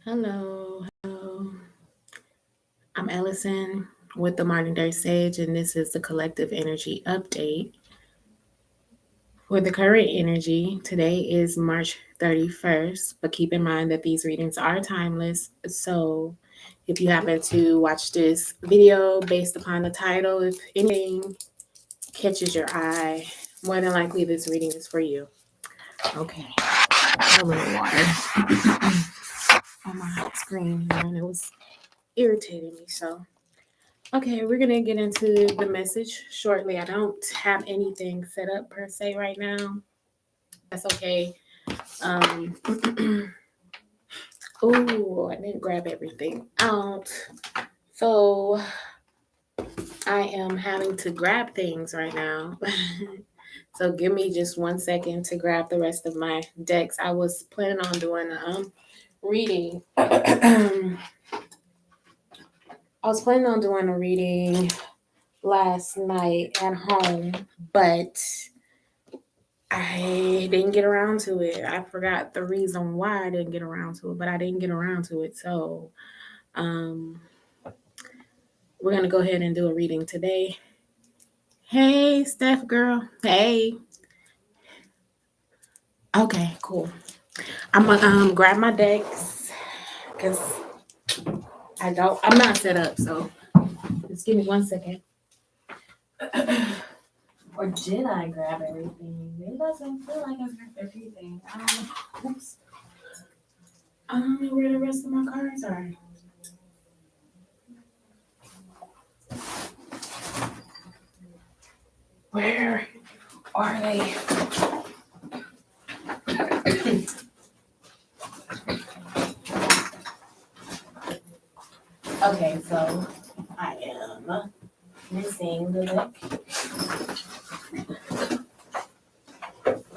Hello, hello. I'm Ellison with the Modern Day Sage, and this is the collective energy update for the current energy. Today is March 31st, but keep in mind that these readings are timeless. So if you happen to watch this video based upon the title, if anything catches your eye, more than likely this reading is for you. Okay, a little water on my screen here, and it was irritating me. So okay, we're gonna get into the message shortly. I don't have anything set up per se right now. That's okay. Um, oh, I didn't grab everything out. So I am having to grab things right now. So give me just 1 second to grab the rest of my decks. I was planning on doing reading. I was planning on doing a reading last night at home, but I didn't get around to it. I forgot the reason why I didn't get around to it, but I didn't get around to it. So, um, we're gonna go ahead and do a reading today. Hey, Steph girl. Hey. Okay, cool. I'm gonna grab my decks because I'm not set up. So just give me 1 second. Or did I grab everything? It doesn't feel like I grabbed everything. Oops. I don't know where the rest of my cards are. Where are they? Okay, so I am missing the deck.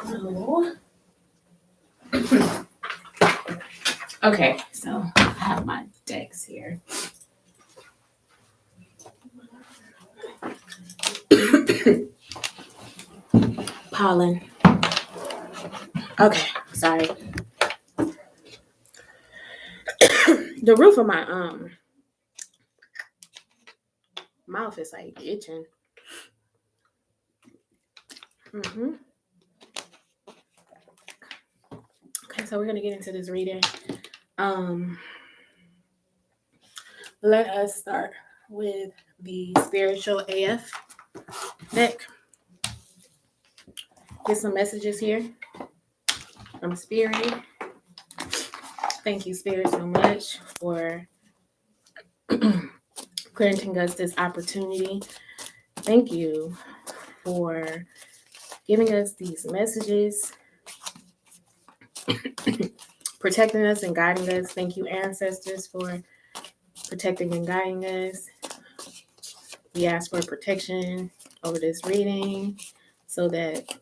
No. Okay, so I have my decks here. Pollen. Okay, sorry. The roof of my mouth is like itching. Okay, so we're gonna get into this reading. Let us start with the spiritual AF deck. Get some messages here from Spirit. Thank you, Spirit, so much for granting us this opportunity. Thank you for giving us these messages, protecting us and guiding us. Thank you, ancestors, for protecting and guiding us. We ask for protection over this reading so that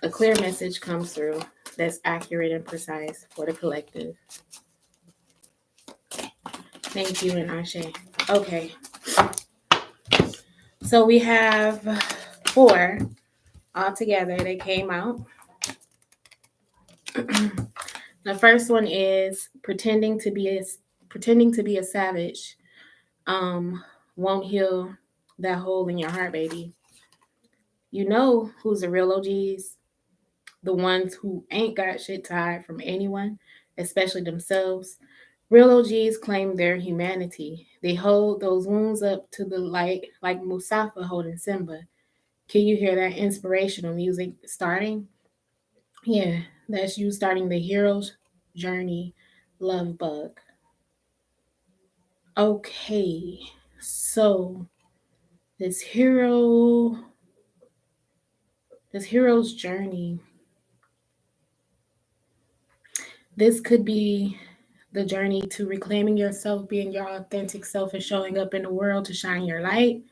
a clear message comes through that's accurate and precise for the collective. Thank you, and Ashe. Okay. So we have 4 altogether that came out. The first one is pretending to be a savage won't heal that hole in your heart, baby. You know who's the real OGs? The ones who ain't got shit to hide from anyone, especially themselves. Real OGs claim their humanity. They hold those wounds up to the light like Mustafa holding Simba. Can you hear that inspirational music starting? Yeah, that's you starting the hero's journey, love bug. Okay, so this hero's journey, this could be the journey to reclaiming yourself, being your authentic self, and showing up in the world to shine your light.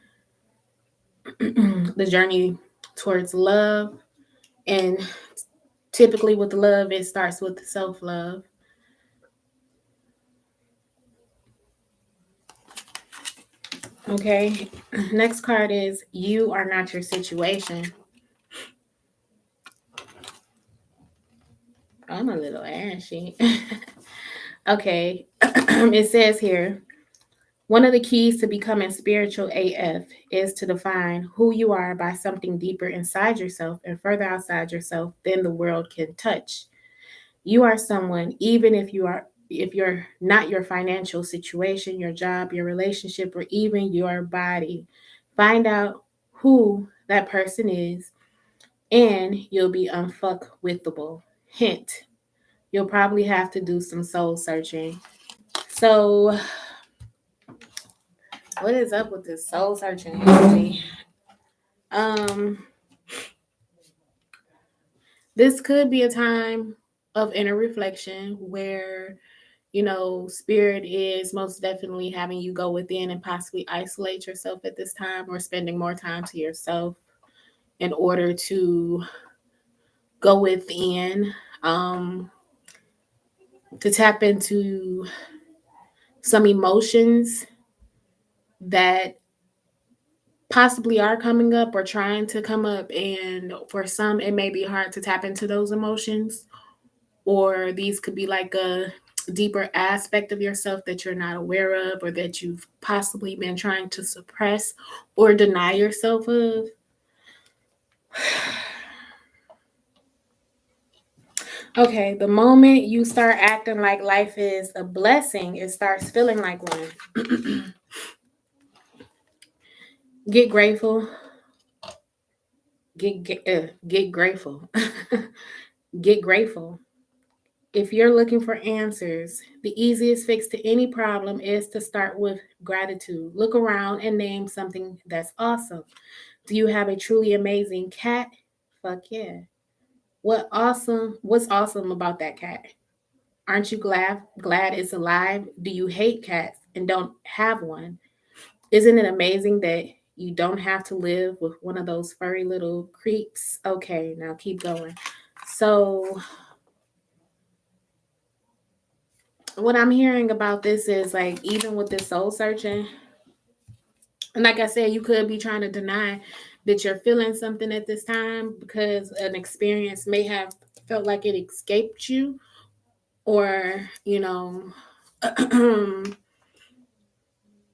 The journey towards love, and typically with love, it starts with self love. Okay, next card is you are not your situation. I'm a little ashy. Okay. It says here, one of the keys to becoming spiritual AF is to define who you are by something deeper inside yourself and further outside yourself than the world can touch. You are someone, even if you're not your financial situation, your job, your relationship, or even your body. Find out who that person is, and you'll be unfuckwithable. Hint, you'll probably have to do some soul searching. So, what is up with this soul searching energy? Um, this could be a time of inner reflection where spirit is most definitely having you go within and possibly isolate yourself at this time, or spending more time to yourself in order to go within, um, to tap into some emotions that possibly are coming up or trying to come up. And for some, it may be hard to tap into those emotions, or these could be like a deeper aspect of yourself that you're not aware of, or that you've possibly been trying to suppress or deny yourself of. Okay, the moment you start acting like life is a blessing, it starts feeling like one. Get grateful. Get grateful. Get grateful. If you're looking for answers, the easiest fix to any problem is to start with gratitude. Look around and name something that's awesome. Do you have a truly amazing cat? Fuck yeah. What's awesome about that cat? Aren't you glad it's alive? Do you hate cats and don't have one? Isn't it amazing that you don't have to live with one of those furry little creeps? Okay, now keep going. So what I'm hearing about this is like, even with this soul searching, and like I said, you could be trying to deny that you're feeling something at this time because an experience may have felt like it escaped you, or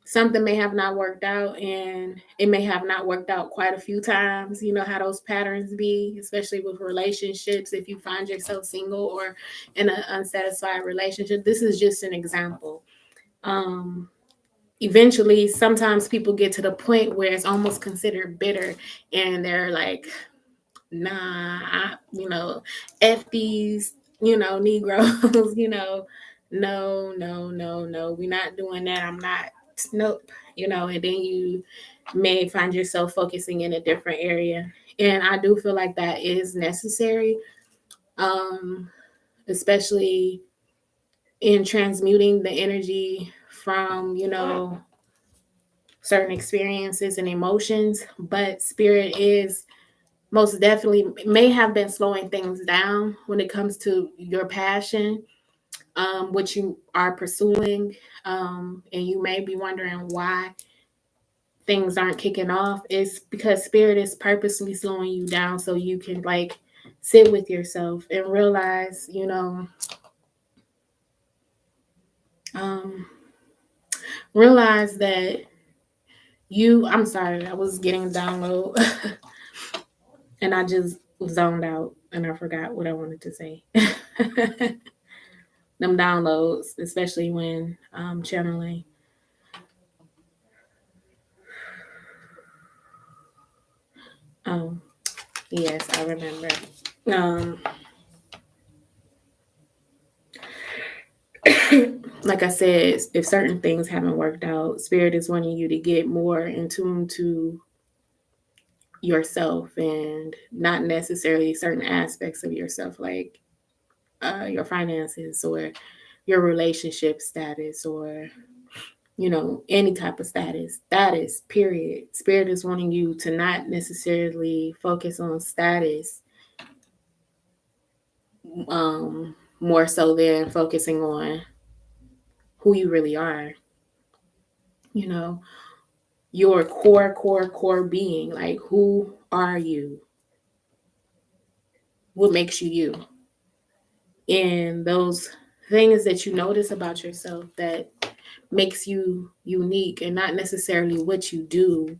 something may have not worked out, and it may have not worked out quite a few times. You know how those patterns be, especially with relationships. If you find yourself single or in an unsatisfied relationship, this is just an example. um Eventually, sometimes people get to the point where it's almost considered bitter, and they're like, nah, F these, Negroes, no, we're not doing that. I'm not, nope, and then you may find yourself focusing in a different area. And I do feel like that is necessary, um, especially in transmuting the energy from, certain experiences and emotions. But spirit is most definitely may have been slowing things down when it comes to your passion, what you are pursuing, and you may be wondering why things aren't kicking off. It's because spirit is purposely slowing you down so you can like sit with yourself and realize, um, realize that I'm sorry, I was getting a download and I just zoned out and I forgot what I wanted to say. Them downloads, especially when channeling. Oh, yes, I remember. Um, like I said, if certain things haven't worked out, spirit is wanting you to get more in tune to yourself, and not necessarily certain aspects of yourself, like your finances or your relationship status, or any type of status, period. Spirit is wanting you to not necessarily focus on status, more so than focusing on who you really are, you know, your core being. Like, who are you? What makes you you? And those things that you notice about yourself that makes you unique, and not necessarily what you do,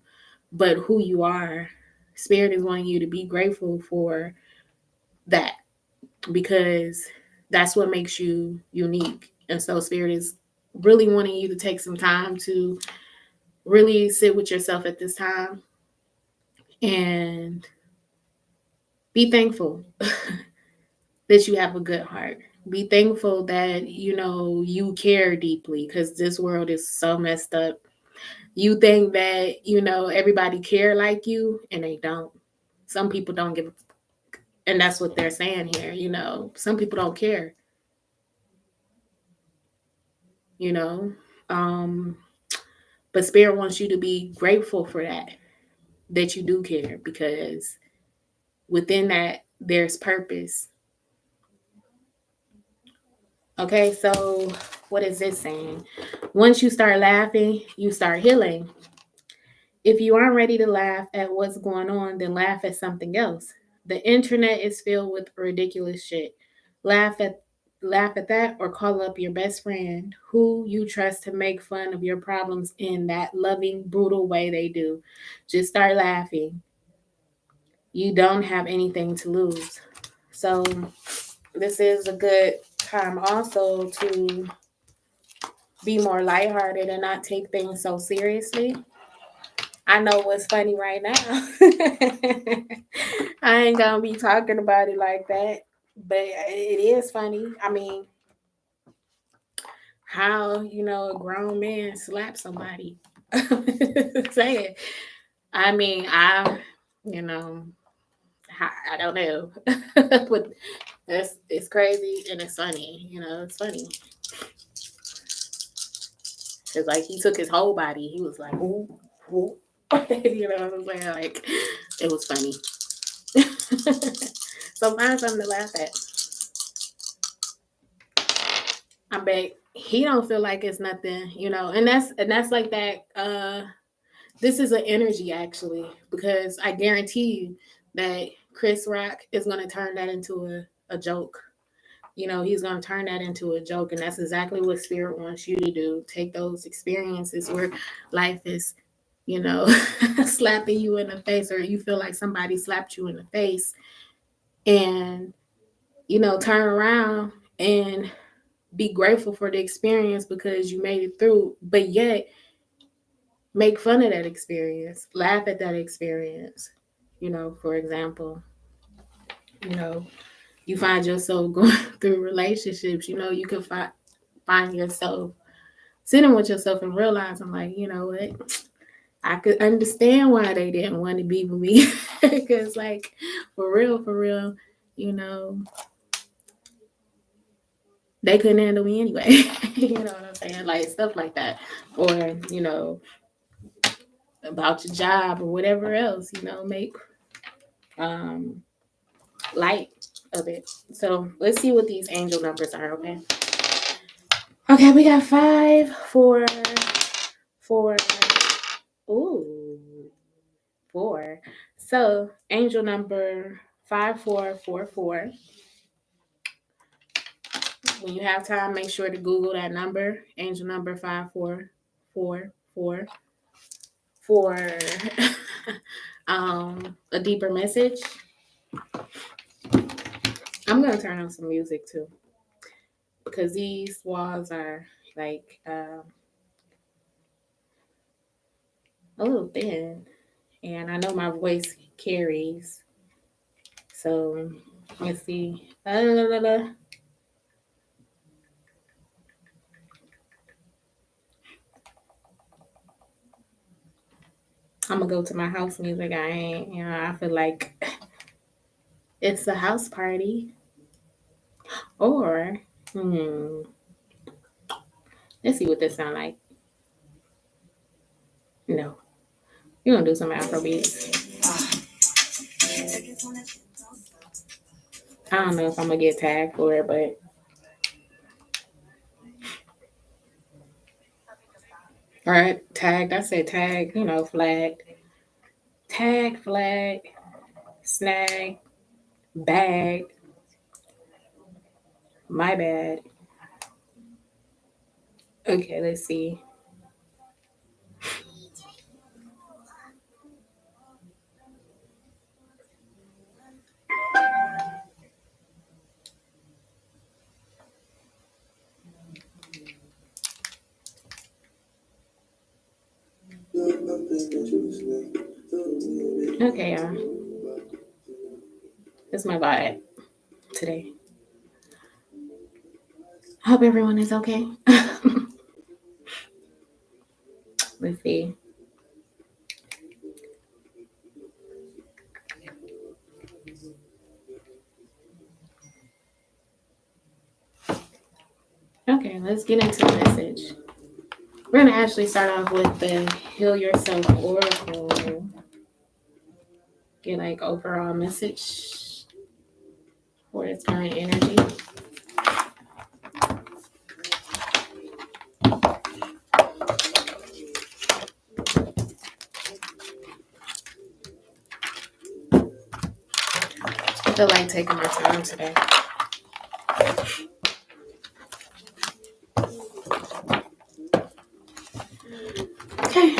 but who you are. Spirit is wanting you to be grateful for that, because that's what makes you unique. And so Spirit is really wanting you to take some time to really sit with yourself at this time and be thankful that you have a good heart. Be thankful that you care deeply, because this world is so messed up. You think that everybody care like you, and they don't. Some people don't give, and that's what they're saying here. Some people don't care. You know, um, but Spirit wants you to be grateful for that you do care, because within that there's purpose. Okay, so what is this saying? Once you start laughing, you start healing. If you aren't ready to laugh at what's going on, then laugh at something else. The internet is filled with ridiculous shit. Laugh at laugh at that, or call up your best friend who you trust to make fun of your problems in that loving, brutal way they do. Just start laughing. You don't have anything to lose. So this is a good time also to be more lighthearted and not take things so seriously. I know what's funny right now. I ain't gonna be talking about it like that, but it is funny. I mean, how a grown man slap somebody? Say it. I mean, you know, I don't know, but it's crazy and it's funny. It's funny. Cause like he took his whole body. He was like, ooh, ooh. You know what I'm saying? Like, it was funny. So find something to laugh at. I bet he don't feel like it's nothing, and that's like that. This is an energy actually, because I guarantee you that Chris Rock is gonna turn that into a joke. He's gonna turn that into a joke, and that's exactly what Spirit wants you to do. Take those experiences where life is, slapping you in the face, or you feel like somebody slapped you in the face, and turn around and be grateful for the experience because you made it through, but yet make fun of that experience, laugh at that experience. For example, you know, you find yourself going through relationships, you can find yourself sitting with yourself and realizing, like, you know what, I could understand why they didn't want to be with me. Because, like, for real, they couldn't handle me anyway. You know what I'm saying? Like, stuff like that. Or, about your job or whatever else, make um, light of it. So let's see what these angel numbers are, okay? Okay, we got 5, 4, 4. Ooh, 4. So angel number 5444. When you have time, make sure to Google that number, angel number 5444, for a deeper message. I'm gonna turn on some music too, because these walls are like a little thin, and I know my voice carries. So let's see. I'm gonna go to my house music. I ain't, I feel like it's a house party. Or, let's see what this sound like. No, you're gonna do some Afro beats. I don't know if I'm gonna get tagged for it, but all right, tagged. I said tag. Flagged. Tag, flag, snag, bag. My bad. Okay, let's see. Okay, y'all. That's my vibe today. Hope everyone is okay. Let's see. Okay, let's get into the message. We're going to actually start off with the Heal Yourself Oracle. Get like overall message for its current energy. I feel like taking my time today. Okay.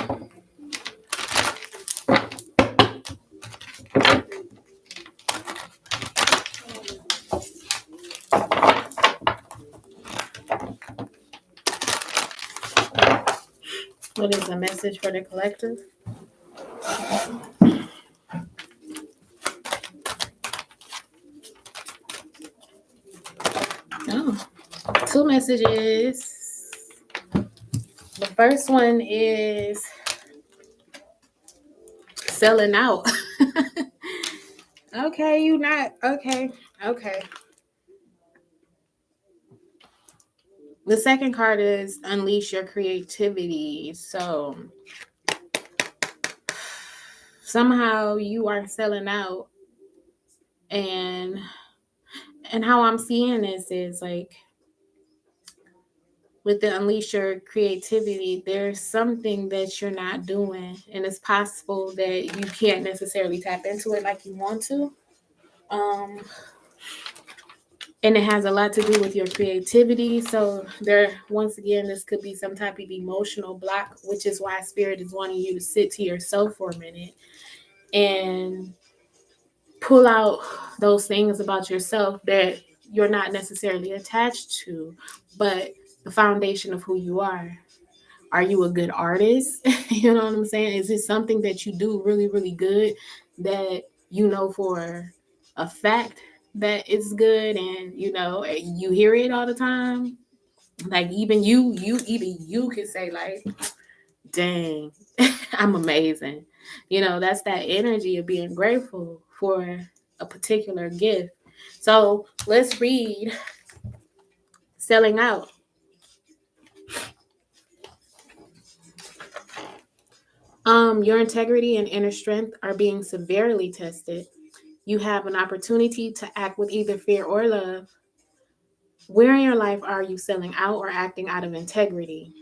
What is the message for the collective? Oh, two messages. The first one is selling out. Okay, you not okay. Okay. The second card is unleash your creativity. So somehow you are selling out, and how I'm seeing this is like with the unleash your creativity, there's something that you're not doing, and it's possible that you can't necessarily tap into it like you want to. And it has a lot to do with your creativity. So there, once again, this could be some type of emotional block, which is why spirit is wanting you to sit to yourself for a minute and pull out those things about yourself that you're not necessarily attached to, but the foundation of who you are. Are you a good artist? You know what I'm saying? Is it something that you do really, really good that you know for a fact that it's good, and you hear it all the time? Like even you could say like, dang, I'm amazing. That's that energy of being grateful for a particular gift. So let's read selling out. Your integrity and inner strength are being severely tested. You have an opportunity to act with either fear or love. Where in your life are you selling out or acting out of integrity?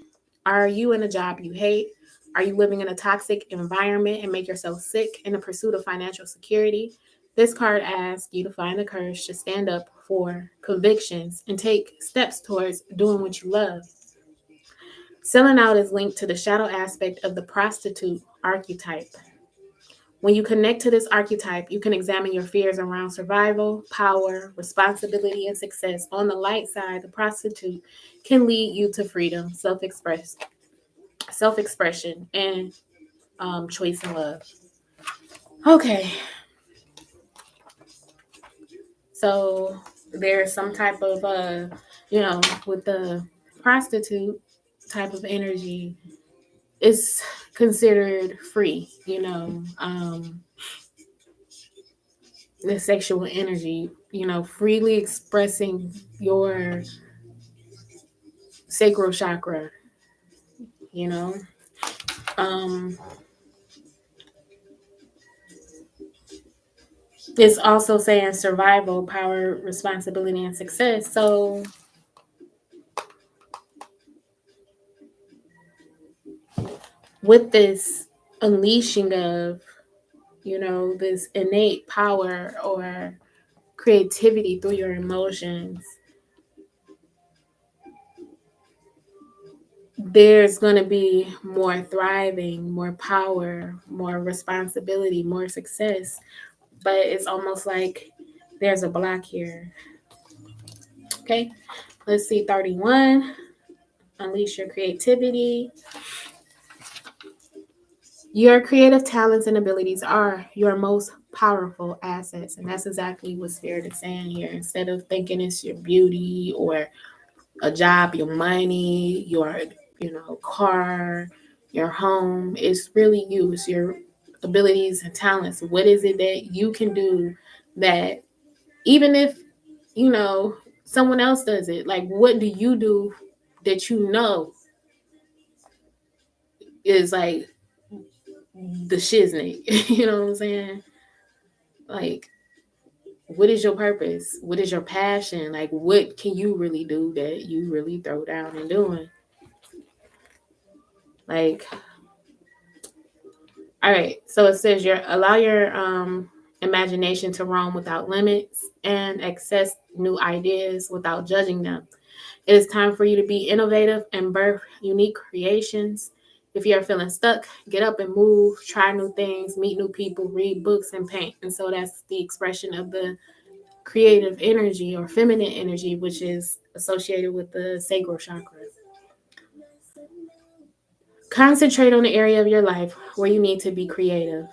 Are you in a job you hate? Are you living in a toxic environment and make yourself sick in the pursuit of financial security? This card asks you to find the courage to stand up for convictions and take steps towards doing what you love. Selling out is linked to the shadow aspect of the prostitute archetype. When you connect to this archetype, you can examine your fears around survival, power, responsibility, and success. On the light side, the prostitute can lead you to freedom, self-expression, and choice and love. Okay, so there's some type of with the prostitute type of energy, it's considered free. The sexual energy, freely expressing your sacral chakra, you know. Um, it's also saying survival, power, responsibility, and success. So with this unleashing of, this innate power or creativity through your emotions, there's going to be more thriving, more power, more responsibility, more success. But it's almost like there's a block here. Okay, let's see 31. Unleash your creativity. Your creative talents and abilities are your most powerful assets. And that's exactly what Spirit is saying here. Instead of thinking it's your beauty or a job, your money, your car, your home, it's really you. It's your abilities and talents. What is it that you can do that even if someone else does it, like what do you do that is like the shiznit? You know what I'm saying? Like, what is your purpose? What is your passion? Like, what can you really do that you really throw down and doing? Like, all right. So it says allow your imagination to roam without limits and access new ideas without judging them. It is time for you to be innovative and birth unique creations. If you're feeling stuck, get up and move, try new things, meet new people, read books, and paint. And so that's the expression of the creative energy or feminine energy, which is associated with the sacral chakra. Concentrate on the area of your life where you need to be creative.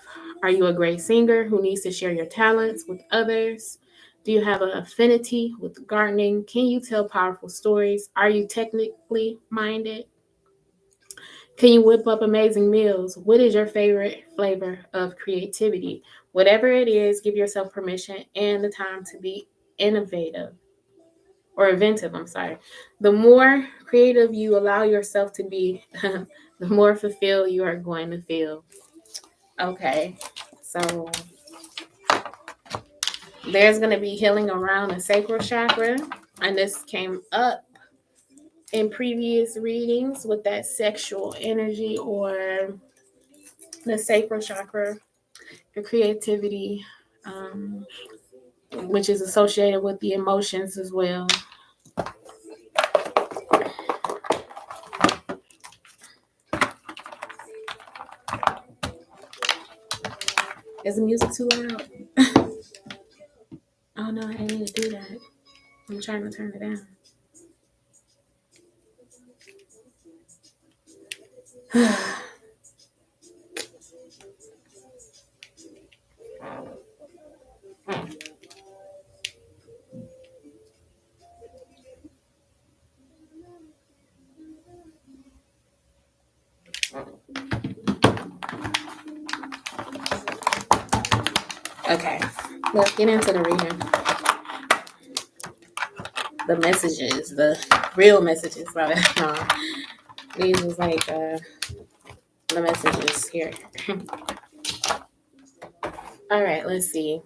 Are you a great singer who needs to share your talents with others? Do you have an affinity with gardening? Can you tell powerful stories? Are you technically minded? Can you whip up amazing meals? What is your favorite flavor of creativity? Whatever it is, give yourself permission and the time to be innovative. Or inventive, I'm sorry. The more creative you allow yourself to be, the more fulfilled you are going to feel. Okay, so there's going to be healing around the sacral chakra, and this came up in previous readings with that sexual energy or the sacral chakra, the creativity, um, which is associated with the emotions as well. Is the music too loud? Oh no, I didn't need to do that. I'm trying to turn it down. Okay, let's get into the reading. The messages, the real messages. No, these was like the messages here. All right, let's see.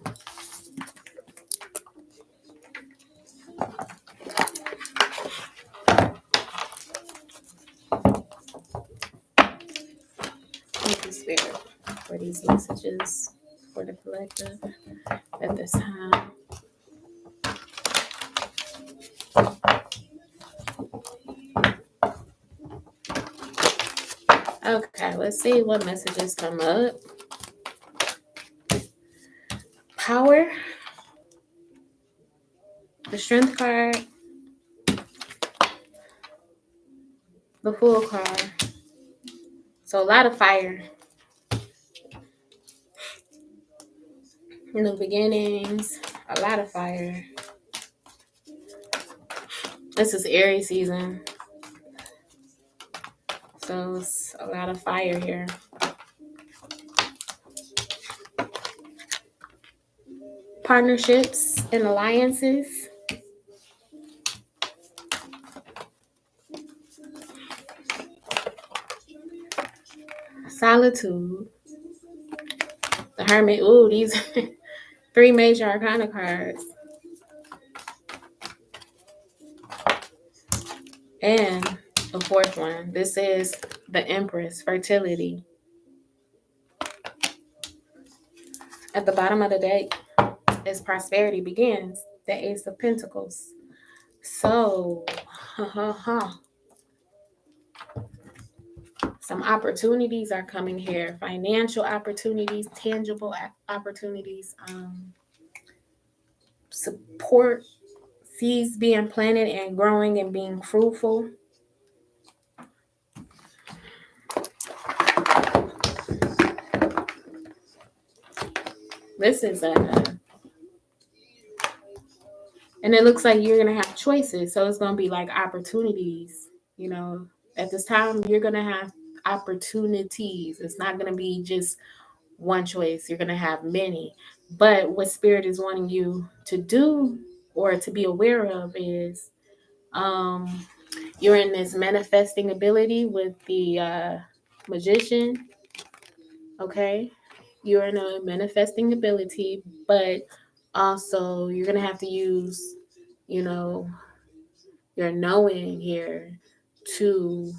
Thank you, Spirit, for these messages for the collective at this time. Okay, let's see what messages come up. Power, the Strength card, the Fool card. So a lot of fire. New beginnings, a lot of fire. This is Aries season. So it's a lot of fire here. Partnerships and alliances. Solitude. The Hermit. Ooh, these 3 major arcana cards. And the 4th one. This is the Empress, fertility. At the bottom of the deck is prosperity begins. The Ace of Pentacles. So, Some opportunities are coming here, financial opportunities, tangible opportunities, support, seeds being planted and growing and being fruitful. This is and it looks like you're going to have choices. So it's going to be like opportunities, at this time, you're going to have opportunities. It's not going to be just one choice. You're going to have many. But what Spirit is wanting you to do or to be aware of is you're in this manifesting ability with the magician. Okay. You're in a manifesting ability, but also you're going to have to use, your knowing here to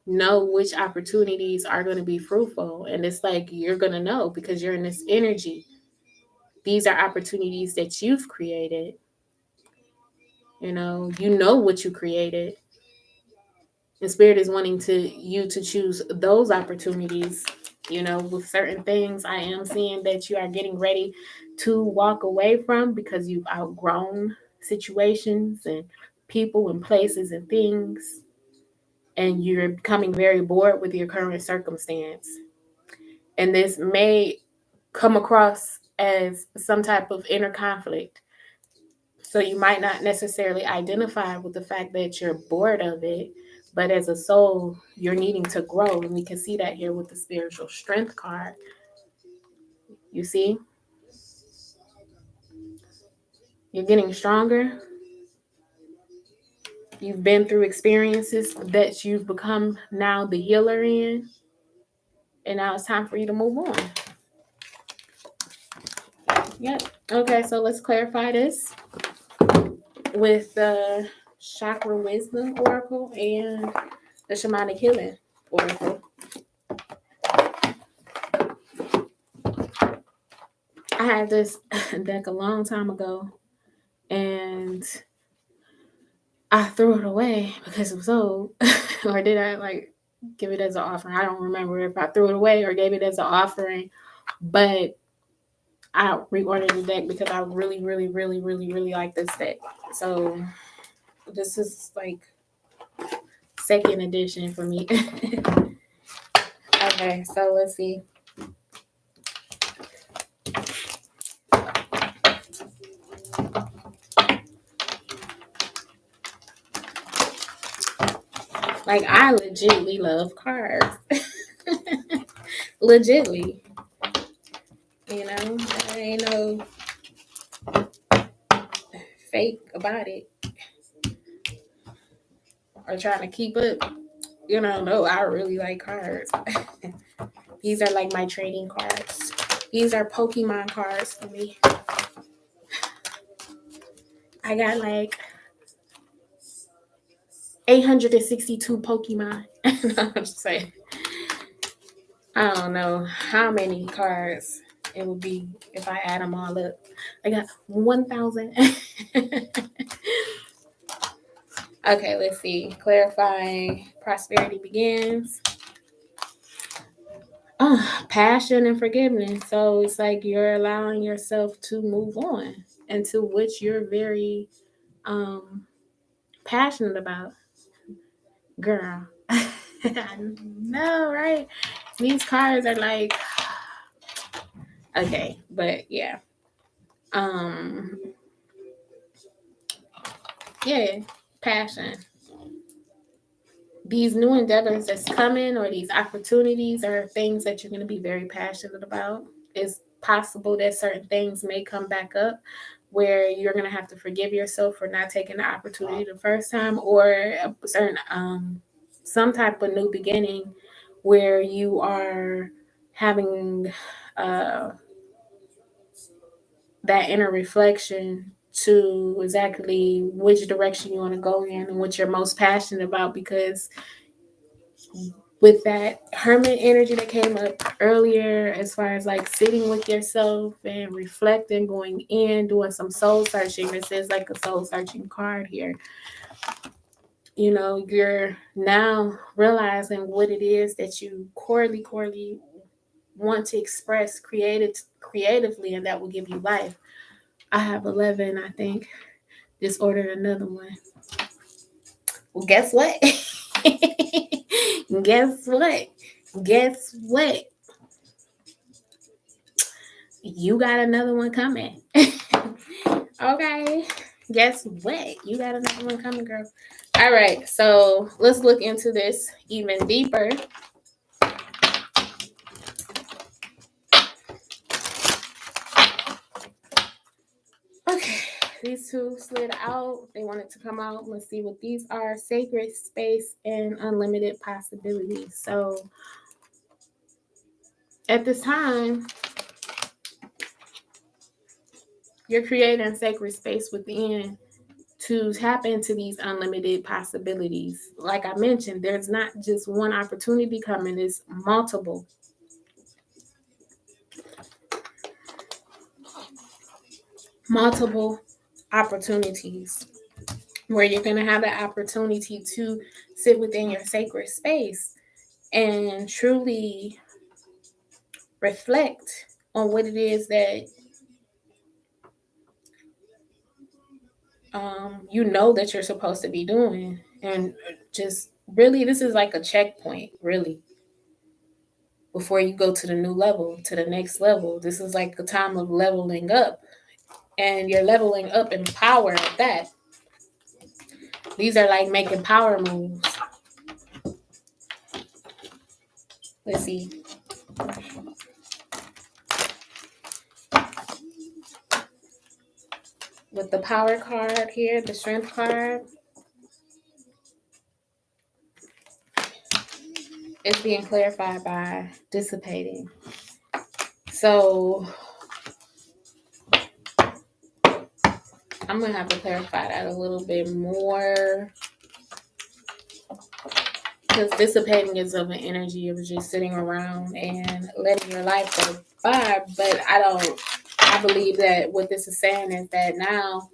know which opportunities are going to be fruitful. And it's like you're going to know because you're in this energy. These are opportunities that you've created. You know what you created. And Spirit is wanting you to choose those opportunities. With certain things, I am seeing that you are getting ready to walk away from because you've outgrown situations and people and places and things, and you're becoming very bored with your current circumstance. And this may come across as some type of inner conflict. So you might not necessarily identify with the fact that you're bored of it, but as a soul, you're needing to grow. And we can see that here with the spiritual strength card. You see? You're getting stronger. You've been through experiences that you've become now the healer in. And now it's time for you to move on. Yep. Okay, so let's clarify this with the Chakra Wisdom Oracle and the Shamanic Healing Oracle. I had this deck a long time ago, and I threw it away because it was old. Or did I give it as an offering? I don't remember if I threw it away or gave it as an offering, but I reordered the deck because I really, really, really, really, really like this deck. So this is like second edition for me. Okay, so let's see. Like, I legitly love cards. Legitly. There ain't no fake about it. Or trying to keep up. No, I really like cards. These are like my trading cards. These are Pokemon cards for me. I got like 862 Pokemon. I'm just saying. I don't know how many cards it would be if I add them all up. I got 1,000. Okay, let's see. Clarify. Prosperity begins. Passion and forgiveness. So it's like you're allowing yourself to move on into what you're very passionate about. Girl. I know, right? These cards are like, okay, but yeah. Yeah, passion. These new endeavors that's coming or these opportunities are things that you're going to be very passionate about. It's possible that certain things may come back up where you're going to have to forgive yourself for not taking the opportunity the first time, or a certain some type of new beginning where you are having that inner reflection to exactly which direction you want to go in and what you're most passionate about. Because with that hermit energy that came up earlier, as far as like sitting with yourself and reflecting, going in, doing some soul searching, this is like a soul searching card here. you're now realizing what it is that you corely want to express creatively, and that will give you life. I have 11, I think. Just ordered another one. Well, guess what? Guess what? Guess what? You got another one coming. Okay. Guess what? You got another one coming, girl. All right. So let's look into this even deeper. Okay. These two slid out. They wanted to come out. Let's see what these are. Sacred space and unlimited possibilities. So at this time, you're creating sacred space within to tap into these unlimited possibilities. Like I mentioned, there's not just one opportunity coming, it's multiple. Multiple opportunities where you're going to have the opportunity to sit within your sacred space and truly reflect on what it is that that you're supposed to be doing. And just really, this is like a checkpoint, really, before you go to the new level, to the next level. This is like a time of leveling up, and you're leveling up in power at that. These are like making power moves. Let's see. With the power card here, the strength card, it's being clarified by dissipating. So I'm going to have to clarify that a little bit more, because dissipating is of an energy of just sitting around and letting your life go by. But I believe that what this is saying is that now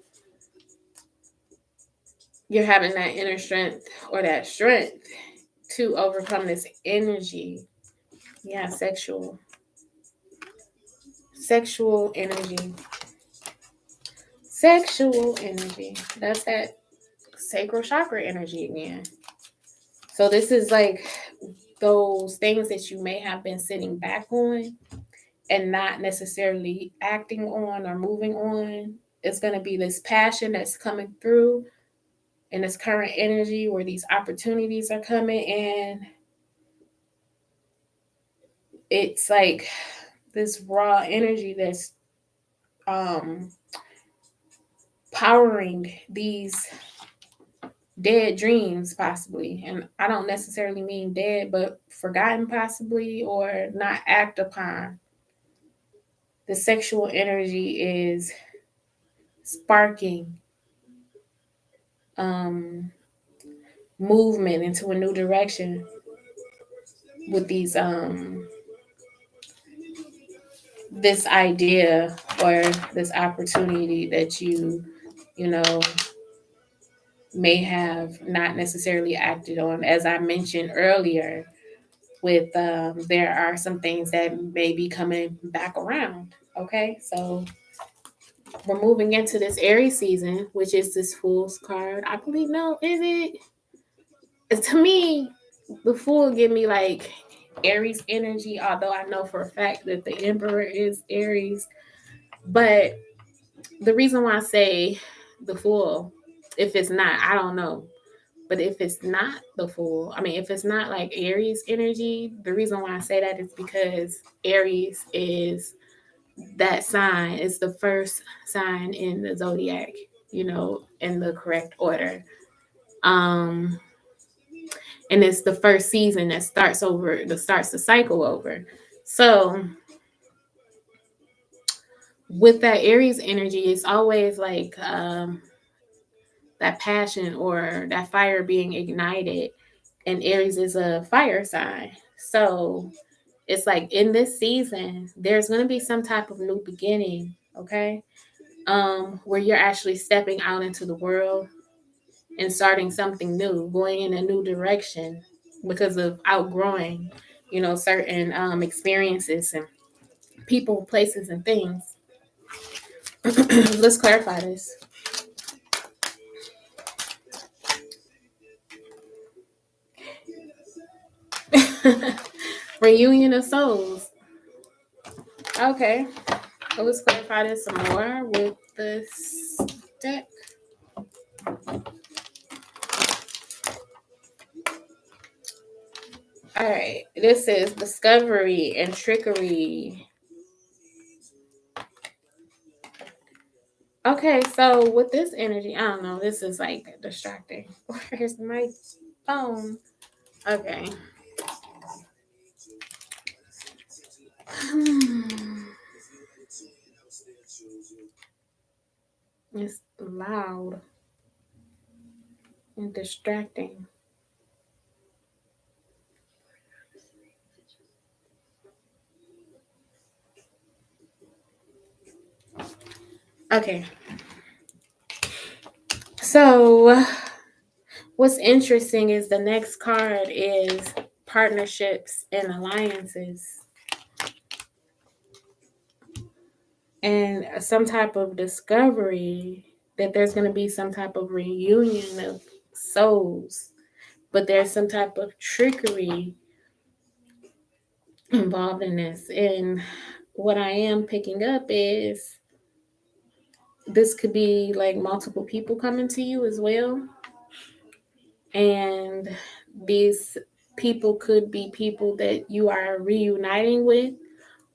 you're having that inner strength, or that strength, to overcome this energy. Yeah, sexual energy. Sexual energy. That's that sacral chakra energy again. So this is like those things that you may have been sitting back on and not necessarily acting on or moving on. It's going to be this passion that's coming through in this current energy where these opportunities are coming, and it's like this raw energy that's powering these dead dreams, possibly. And I don't necessarily mean dead, but forgotten, possibly, or not act upon. The sexual energy is sparking movement into a new direction with these this idea or this opportunity that you may have not necessarily acted on. As I mentioned earlier, with there are some things that may be coming back around. Okay, so we're moving into this Aries season, which is this Fool's card. I believe, no, is it? To me, the Fool give me like Aries energy, although I know for a fact that the Emperor is Aries. But the reason why I say the Fool, if it's not, I don't know. But if it's not the Fool, I mean, if it's not like Aries energy, the reason why I say that is because Aries is that sign. It's the first sign in the zodiac, in the correct order. And it's the first season that starts the cycle over. So with that Aries energy, it's always like that passion or that fire being ignited. And Aries is a fire sign. So it's like in this season, there's going to be some type of new beginning, okay? Where you're actually stepping out into the world and starting something new, going in a new direction because of outgrowing, certain experiences and people, places, and things. Let's clarify this. Reunion of souls. Okay. So let's clarify this some more with this deck. All right. This is discovery and trickery. Okay, so with this energy, I don't know. This is like distracting. Where's my phone? Okay. It's loud and distracting. Okay. So what's interesting is the next card is partnerships and alliances. And some type of discovery that there's going to be some type of reunion of souls, but there's some type of trickery involved in this. And what I am picking up is this could be like multiple people coming to you as well. And these people could be people that you are reuniting with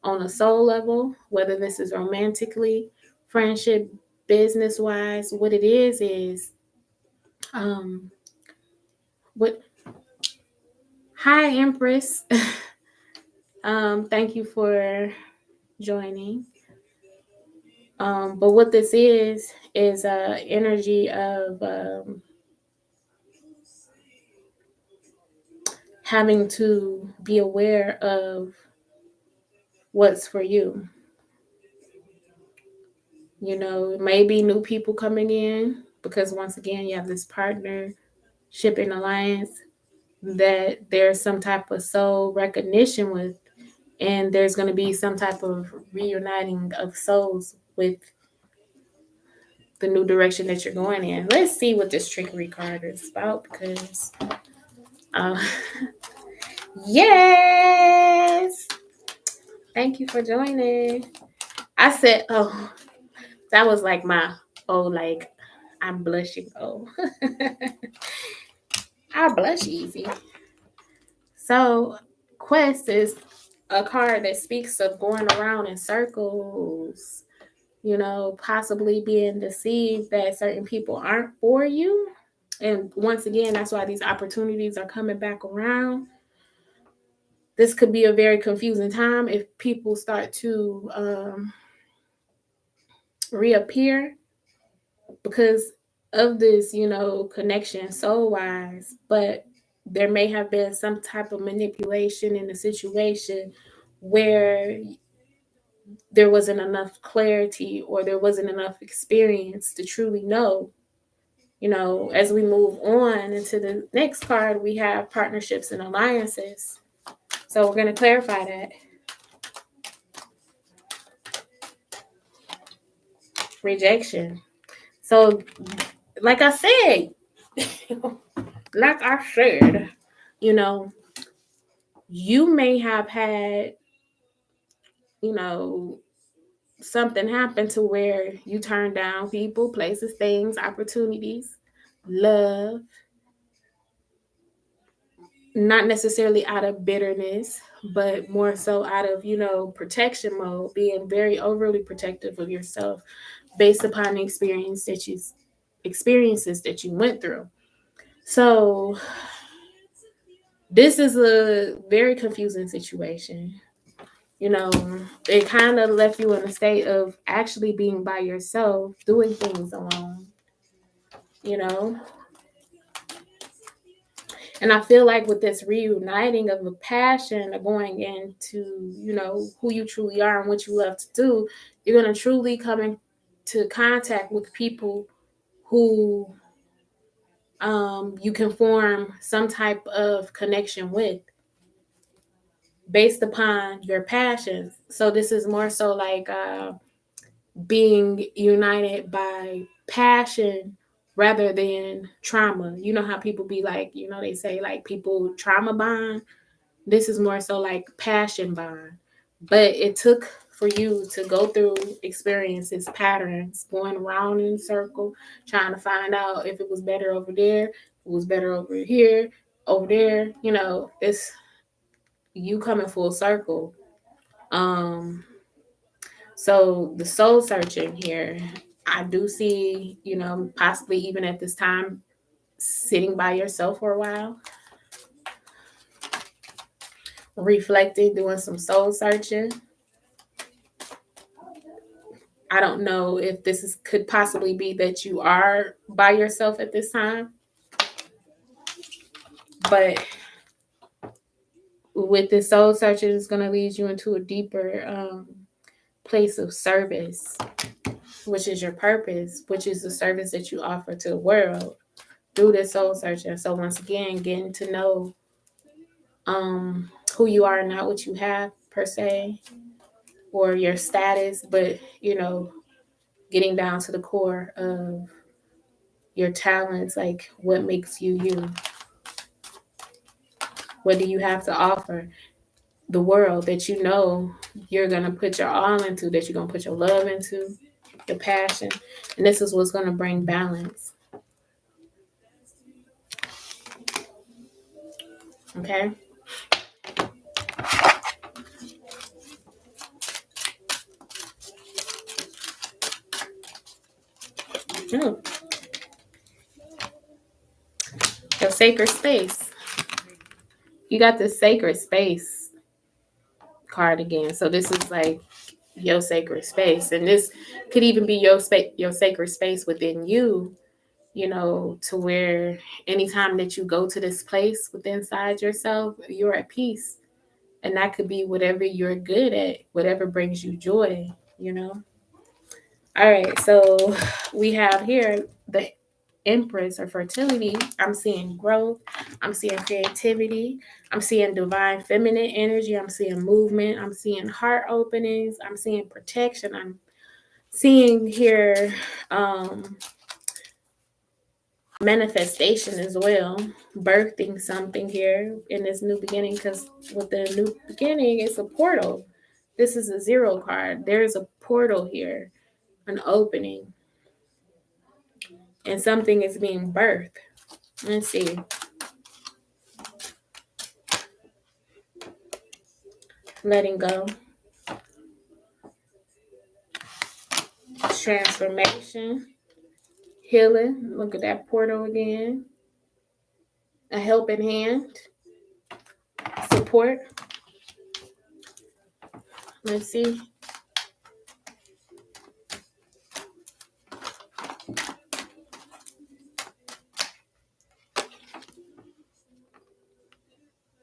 on a soul level, whether this is romantically, friendship, business wise. What it is um what hi Empress. Thank you for joining. But what this is energy of having to be aware of what's for you. Maybe new people coming in because once again you have this partnership and alliance that there's some type of soul recognition with, and there's going to be some type of reuniting of souls with the new direction that you're going in. Let's see what this trickery card is about because uh, yes, thank you for joining. I said, oh, that was like my, oh, like I'm blushing. Oh, I blush easy. So, Quest is a card that speaks of going around in circles, possibly being deceived that certain people aren't for you. And once again, that's why these opportunities are coming back around. This could be a very confusing time if people start to reappear because of this, connection soul wise. But there may have been some type of manipulation in the situation where there wasn't enough clarity or there wasn't enough experience to truly know. As we move on into the next card, we have partnerships and alliances. So we're going to clarify that. Rejection. So, like I said, you know, you may have had, you know, something happen to where you turn down people, places, things, opportunities, love, not necessarily out of bitterness, but more so out of, protection mode, being very overly protective of yourself based upon the experiences that you went through. So this is a very confusing situation. It kind of left you in a state of actually being by yourself, doing things alone, you know. And I feel like with this reuniting of a passion of going into, who you truly are and what you love to do, you're going to truly come into contact with people who you can form some type of connection with based upon your passions. So this is more so like being united by passion rather than trauma. You know how people be like, they say like people trauma bond. This is more so like passion bond. But it took for you to go through experiences, patterns, going around in a circle, trying to find out if it was better over there, it was better over here, over there. It's you coming full circle. So the soul searching here, I do see, possibly even at this time, sitting by yourself for a while, reflecting, doing some soul searching. I don't know if could possibly be that you are by yourself at this time, but with this soul searching, it's going to lead you into a deeper place of service, which is your purpose, which is the service that you offer to the world through this soul searching. So once again, getting to know who you are, not what you have per se, or your status, but getting down to the core of your talents, like what makes you you. What do you have to offer the world that you're gonna put your all into, that you're gonna put your love into, your passion, and this is what's gonna bring balance. Okay. Ooh, your sacred space. You got the sacred space card again. So this is like your sacred space, and this could even be your sacred space within you. To where anytime that you go to this place within inside yourself, you're at peace, and that could be whatever you're good at, whatever brings you joy. All right, so we have here the Empress or fertility. I'm seeing growth. I'm seeing creativity. I'm seeing divine feminine energy. I'm seeing movement. I'm seeing heart openings. I'm seeing protection. I'm seeing here manifestation as well, birthing something here in this new beginning, because with the new beginning, it's a portal. This is a zero card. There's a portal here, an opening, and something is being birthed. Let's see. Letting go. Transformation. Healing. Look at that portal again. A helping hand. Support. Let's see.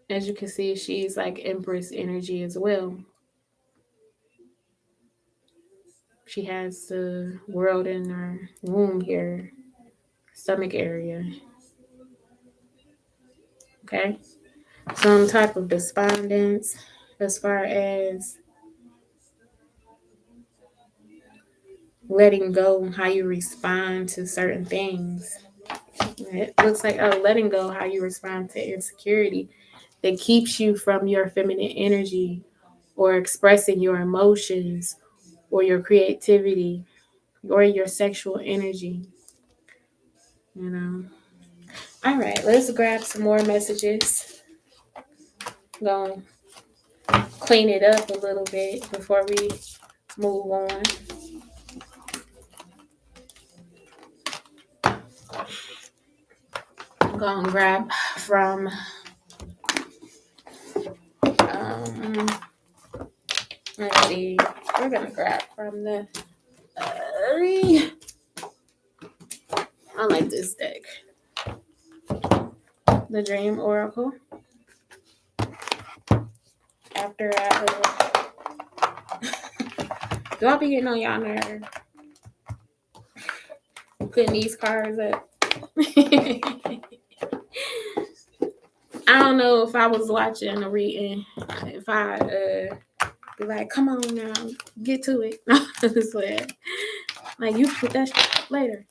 As you can see, she's like Empress energy as well. She has the world in her womb here, stomach area. Okay. Some type of despondence as far as letting go, how you respond to certain things. It looks like letting go, how you respond to insecurity that keeps you from your feminine energy or expressing your emotions or your creativity or your sexual energy. All right, let's grab some more messages. Go clean it up a little bit before we move on. I'm going to grab from let's see, we're going to grab from the I like this deck, the Dream Oracle. After do I be getting on y'all nerve putting these cards up? I don't know if I was watching or reading, if I be like, come on now, get to it. It's like you put that later.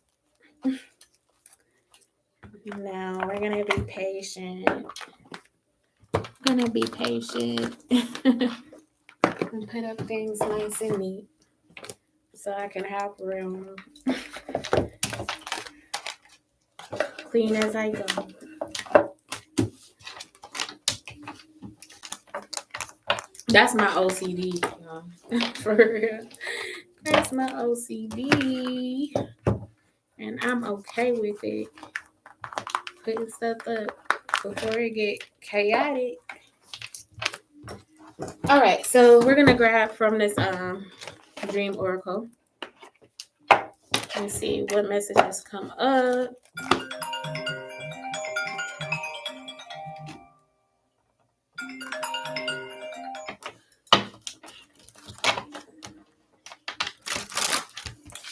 Now we're gonna be patient. Gonna be patient. And put up things nice and neat so I can have room. Clean as I go. That's my OCD, for real. That's my OCD. And I'm okay with it. Putting stuff up before it get chaotic. All right, so we're gonna grab from this dream oracle and see what messages come up.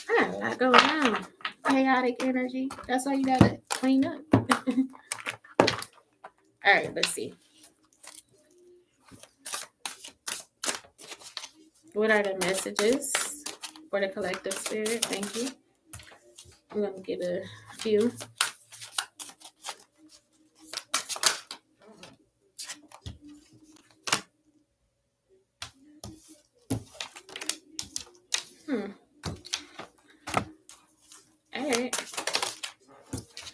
I got a lot going on. Chaotic energy. That's why you gotta clean up. All right, let's see. What are the messages for the collective spirit? Thank you. I'm gonna get a few. All right.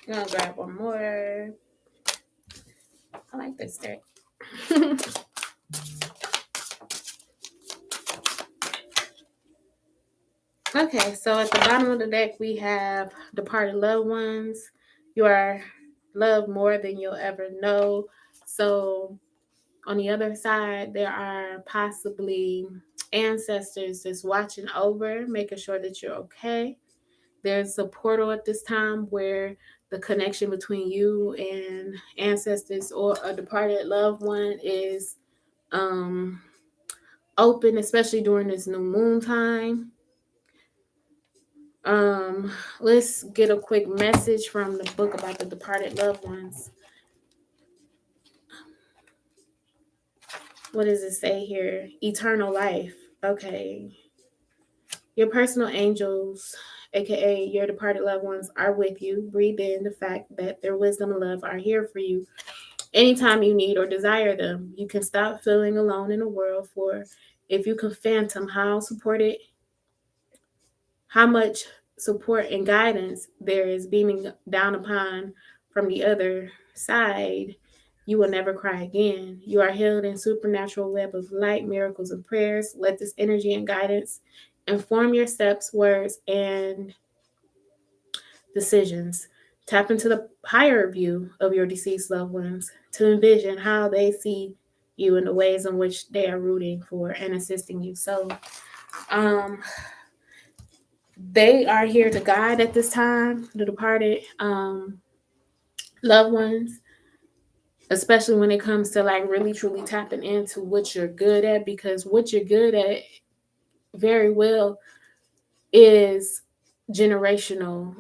I'm gonna grab one more. I like this deck. Okay, so at the bottom of the deck, we have departed loved ones. You are loved more than you'll ever know. So on the other side, there are possibly ancestors just watching over, making sure that you're okay. There's a portal at this time where the connection between you and ancestors or a departed loved one is open, especially during this new moon time. Let's get a quick message from the book about the departed loved ones. What does it say here? Eternal life. Okay. Your personal angels, aka your departed loved ones, are with you. Breathe in the fact that their wisdom and love are here for you anytime you need or desire them. You can stop feeling alone in the world, for if you can phantom how much support and guidance there is beaming down upon from the other side, you will never cry again. You are held in supernatural web of light, miracles, and prayers. Let this energy and guidance inform your steps, words, and decisions. Tap into the higher view of your deceased loved ones to envision how they see you in the ways in which they are rooting for and assisting you. So, they are here to guide at this time, the departed loved ones, especially when it comes to like really truly tapping into what you're good at, because what you're good at very well is generational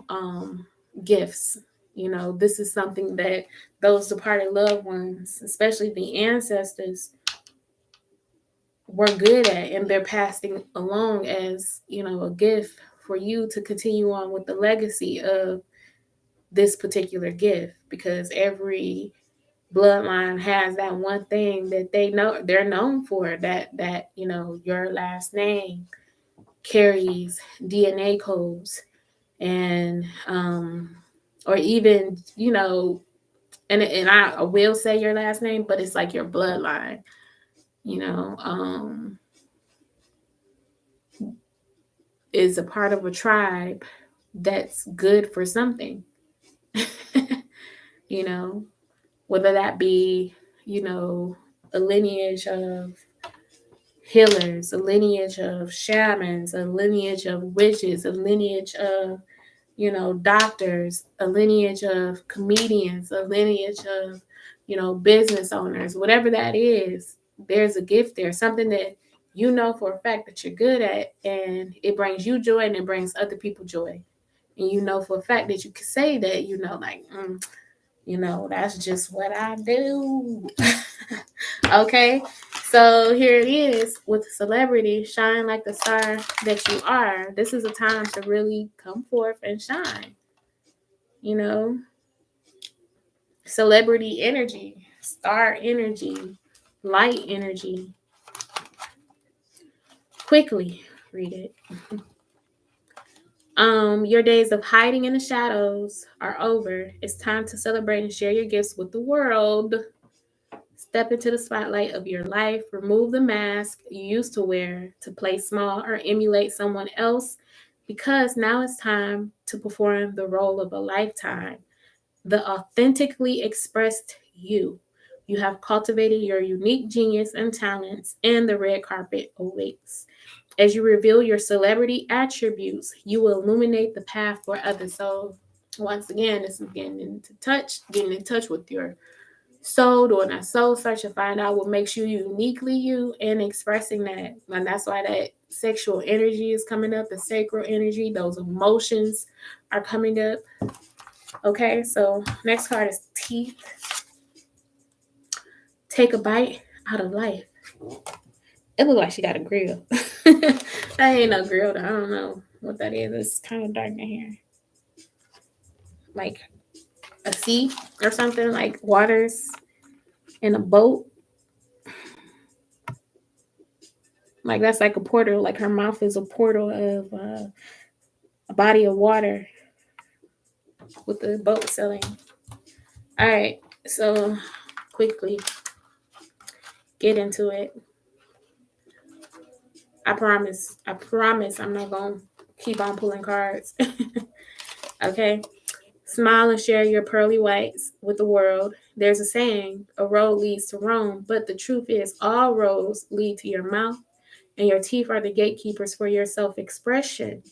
gifts. You know, this is something that those departed loved ones, especially the ancestors, were good at, and they're passing along as, you know, a gift for you to continue on with the legacy of this particular gift, because every bloodline has that one thing that they're known for, that you know, your last name carries DNA codes, and or even, you know, and I will say your last name, but it's like your bloodline, you know, is a part of a tribe that's good for something. You know, whether that be, you know, a lineage of healers, a lineage of shamans, a lineage of witches, a lineage of, you know, doctors, a lineage of comedians, a lineage of, you know, business owners, whatever that is, there's a gift there, something that you know for a fact that you're good at, and it brings you joy and it brings other people joy. And you know for a fact that you can say that, like, that's just what I do. Okay, so here it is with celebrity. Shine like the star that you are. This is a time to really come forth and shine. Celebrity energy, star energy, light energy. Quickly read it. Your days of hiding in the shadows are over. It's time to celebrate and share your gifts with the world. Step into the spotlight of your life. Remove the mask you used to wear to play small or emulate someone else, because now it's time to perform the role of a lifetime. The authentically expressed you. You have cultivated your unique genius and talents, and the red carpet awaits. As you reveal your celebrity attributes, you will illuminate the path for others. So, once again, this is getting in touch with your soul, doing that soul search to find out what makes you uniquely you and expressing that. And that's why that sexual energy is coming up, the sacral energy, those emotions are coming up. Okay, so next card is teeth. Take a bite out of life. It looks like she got a grill. That ain't no grill, though. I don't know what that is. It's kind of dark in here. Like a sea or something, like waters in a boat. Like that's like a portal. Like her mouth is a portal of a body of water with the boat sailing. All right, so quickly get into it. I promise I'm not going to keep on pulling cards. Okay. Smile and share your pearly whites with the world. There's a saying, a road leads to Rome, but the truth is all roads lead to your mouth, and your teeth are the gatekeepers for your self-expression.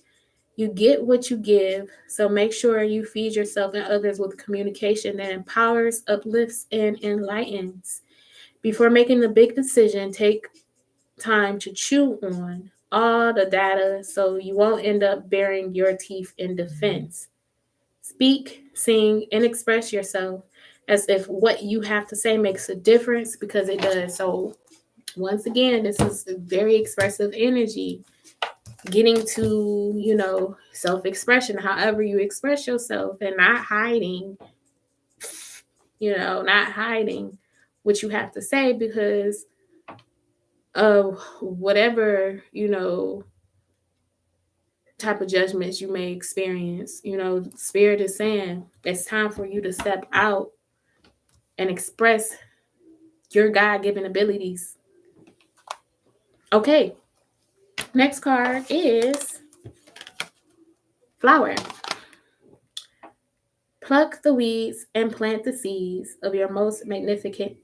You get what you give, so make sure you feed yourself and others with communication that empowers, uplifts, and enlightens. Before making the big decision, take time to chew on all the data so you won't end up baring your teeth in defense. Speak, sing, and express yourself as if what you have to say makes a difference, because it does. So, once again, this is a very expressive energy. Getting to, self expression, however you express yourself, and not hiding, not hiding what you have to say because of whatever, type of judgments you may experience. Spirit is saying it's time for you to step out and express your God-given abilities. Okay, next card is flower. Pluck the weeds and plant the seeds of your most magnificent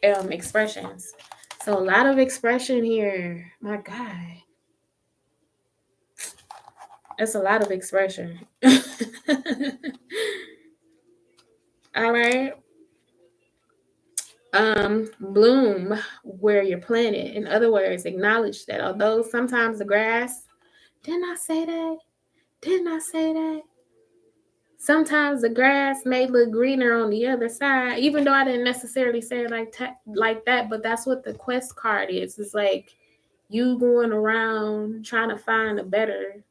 expressions. So a lot of expression here. My God. That's a lot of expression. All right. Bloom where you're planted. In other words, acknowledge that although sometimes the grass, didn't I say that? Didn't I say that? Sometimes the grass may look greener on the other side, even though I didn't necessarily say it like that, but that's what the quest card is. It's like you going around trying to find a better,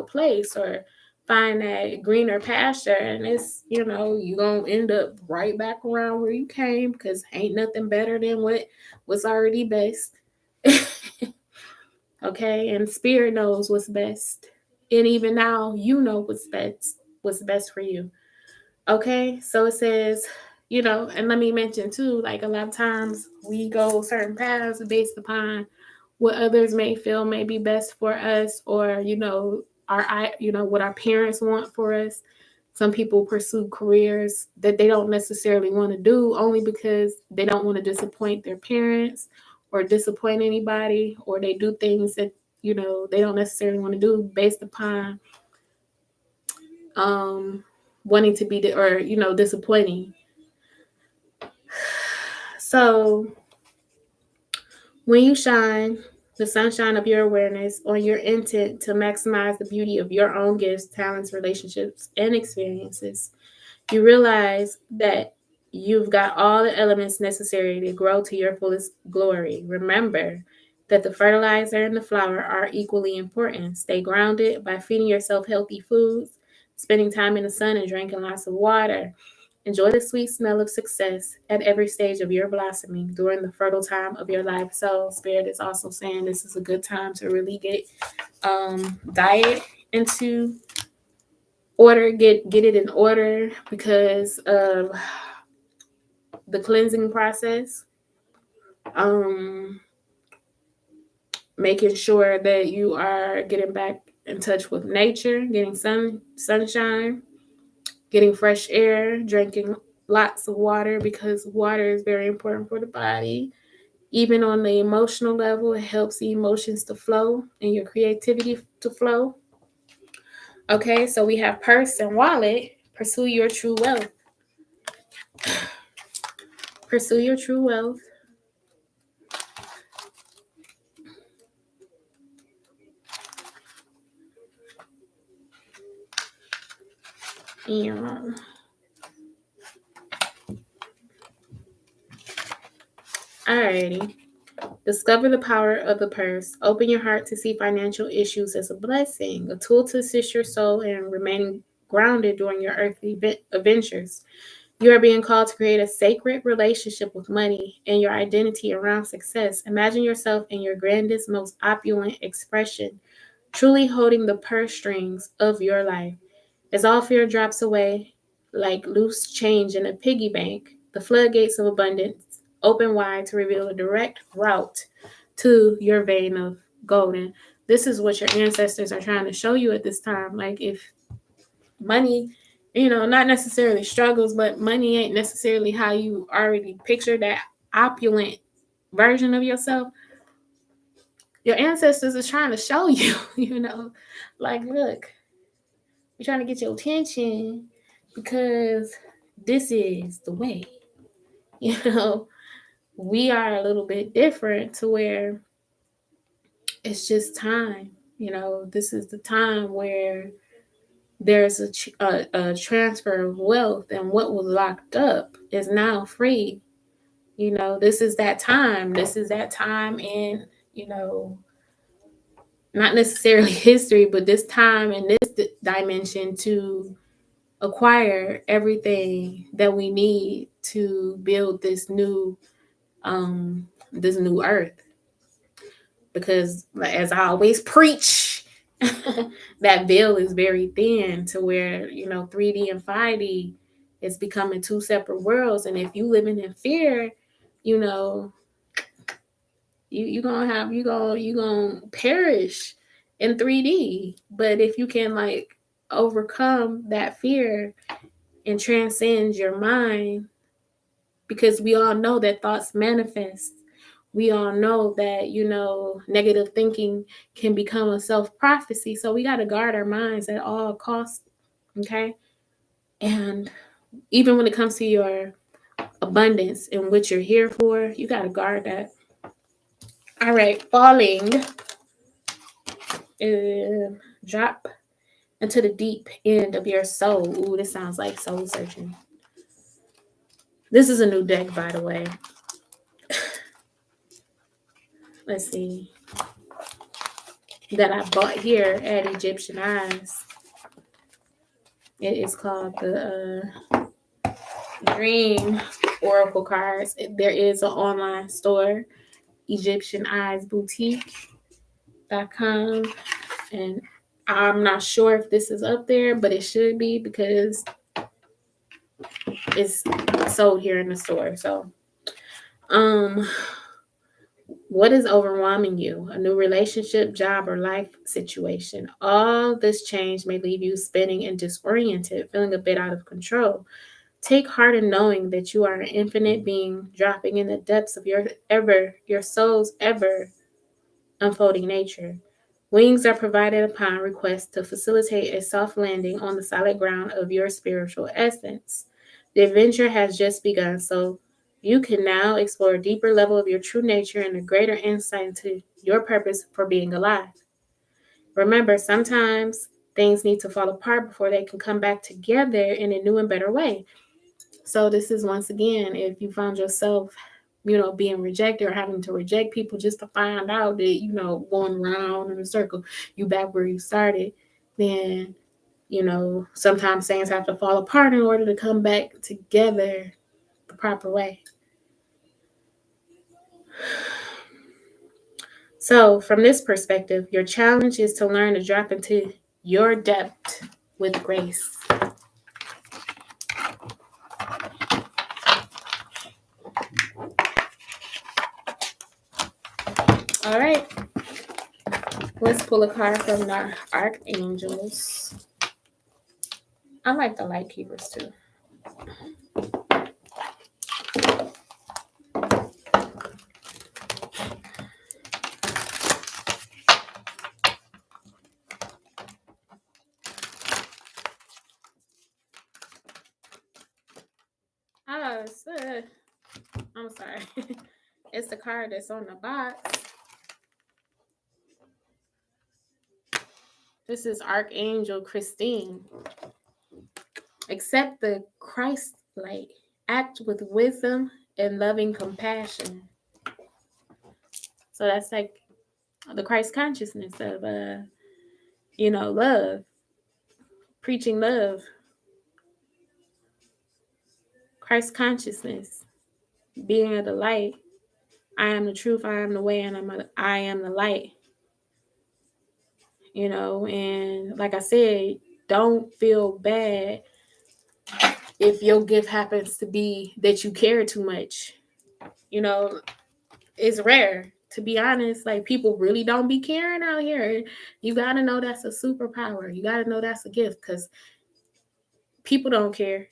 place, or find that greener pasture, and it's, you're gonna end up right back around where you came, because ain't nothing better than what was already best. Okay, and spirit knows what's best, and even now you know what's best for you. Okay, so it says, and let me mention too, like a lot of times we go certain paths based upon what others may feel may be best for us, or what our parents want for us. Some people pursue careers that they don't necessarily want to do, only because they don't want to disappoint their parents or disappoint anybody, or they do things that they don't necessarily want to do based upon wanting to be disappointing. So when you shine, the sunshine of your awareness on your intent to maximize the beauty of your own gifts, talents, relationships, and experiences. You realize that you've got all the elements necessary to grow to your fullest glory. Remember that the fertilizer and the flower are equally important. Stay grounded by feeding yourself healthy foods, spending time in the sun, and drinking lots of water. Enjoy the sweet smell of success at every stage of your blossoming during the fertile time of your life. So, Spirit is also saying this is a good time to really get diet into order, get it in order because of the cleansing process. Um, Making sure that you are getting back in touch with nature, getting sunshine, getting fresh air, drinking lots of water because water is very important for the body. Even on the emotional level, it helps the emotions to flow and your creativity to flow. Okay, so we have purse and wallet. Pursue your true wealth. Pursue your true wealth. Yeah. Alrighty. Discover the power of the purse. Open your heart to see financial issues as a blessing, a tool to assist your soul in remaining grounded during your earthly adventures. You are being called to create a sacred relationship with money and your identity around success. Imagine yourself in your grandest, most opulent expression, truly holding the purse strings of your life. As all fear drops away, like loose change in a piggy bank, the floodgates of abundance open wide to reveal a direct route to your vein of golden. This is what your ancestors are trying to show you at this time. Like, if money, not necessarily struggles, but money ain't necessarily how you already picture that opulent version of yourself, your ancestors is trying to show you, like, look, we're trying to get your attention because this is the way. You know, we are a little bit different to where it's just time. This is the time where there's a transfer of wealth, and what was locked up is now free. This is that time. This is that time in, not necessarily history, but this time in this dimension to acquire everything that we need to build this new earth. Because, as I always preach, that veil is very thin to where 3D and 5D is becoming two separate worlds. And if you living in fear, you know you gonna perish in 3D. But if you can overcome that fear and transcend your mind, because we all know that thoughts manifest. We all know that, negative thinking can become a self-prophecy. So we got to guard our minds at all costs. Okay. And even when it comes to your abundance and what you're here for, you got to guard that. All right. Falling. Drop into the deep end of your soul. Ooh, this sounds like soul searching. This is a new deck, by the way. Let's see. That I bought here at Egyptian Eyes. It is called the Dream Oracle Cards. There is an online store, Egyptian Eyes Boutique.com. And I'm not sure if this is up there, but it should be because it's sold here in the store. So, what is overwhelming you? A new relationship, job, or life situation? All this change may leave you spinning and disoriented, feeling a bit out of control. Take heart in knowing that you are an infinite being dropping in the depths of your soul's ever unfolding nature. Wings are provided upon request to facilitate a soft landing on the solid ground of your spiritual essence. The adventure has just begun, so You can now explore a deeper level of your true nature and a greater insight into your purpose for being alive. Remember, sometimes things need to fall apart before they can come back together in a new and better way. So this is once again, if you found yourself, being rejected or having to reject people just to find out that, going around in a circle, you back where you started, then, sometimes things have to fall apart in order to come back together the proper way. So from this perspective, your challenge is to learn to drop into your depth with grace. All right. Let's pull a card from the archangels. I like the light keepers too. I'm sorry. It's the card that's on the box. This is Archangel Christine. Accept the Christ light. Act with wisdom and loving compassion. So that's like the Christ consciousness of, love. Preaching love. Christ consciousness. Being of the light. I am the truth, I am the way, and I am the light. And like I said, don't feel bad if your gift happens to be that you care too much. It's rare, to be honest. Like, people really don't be caring out here. You got to know that's a superpower. You got to know that's a gift, because people don't care.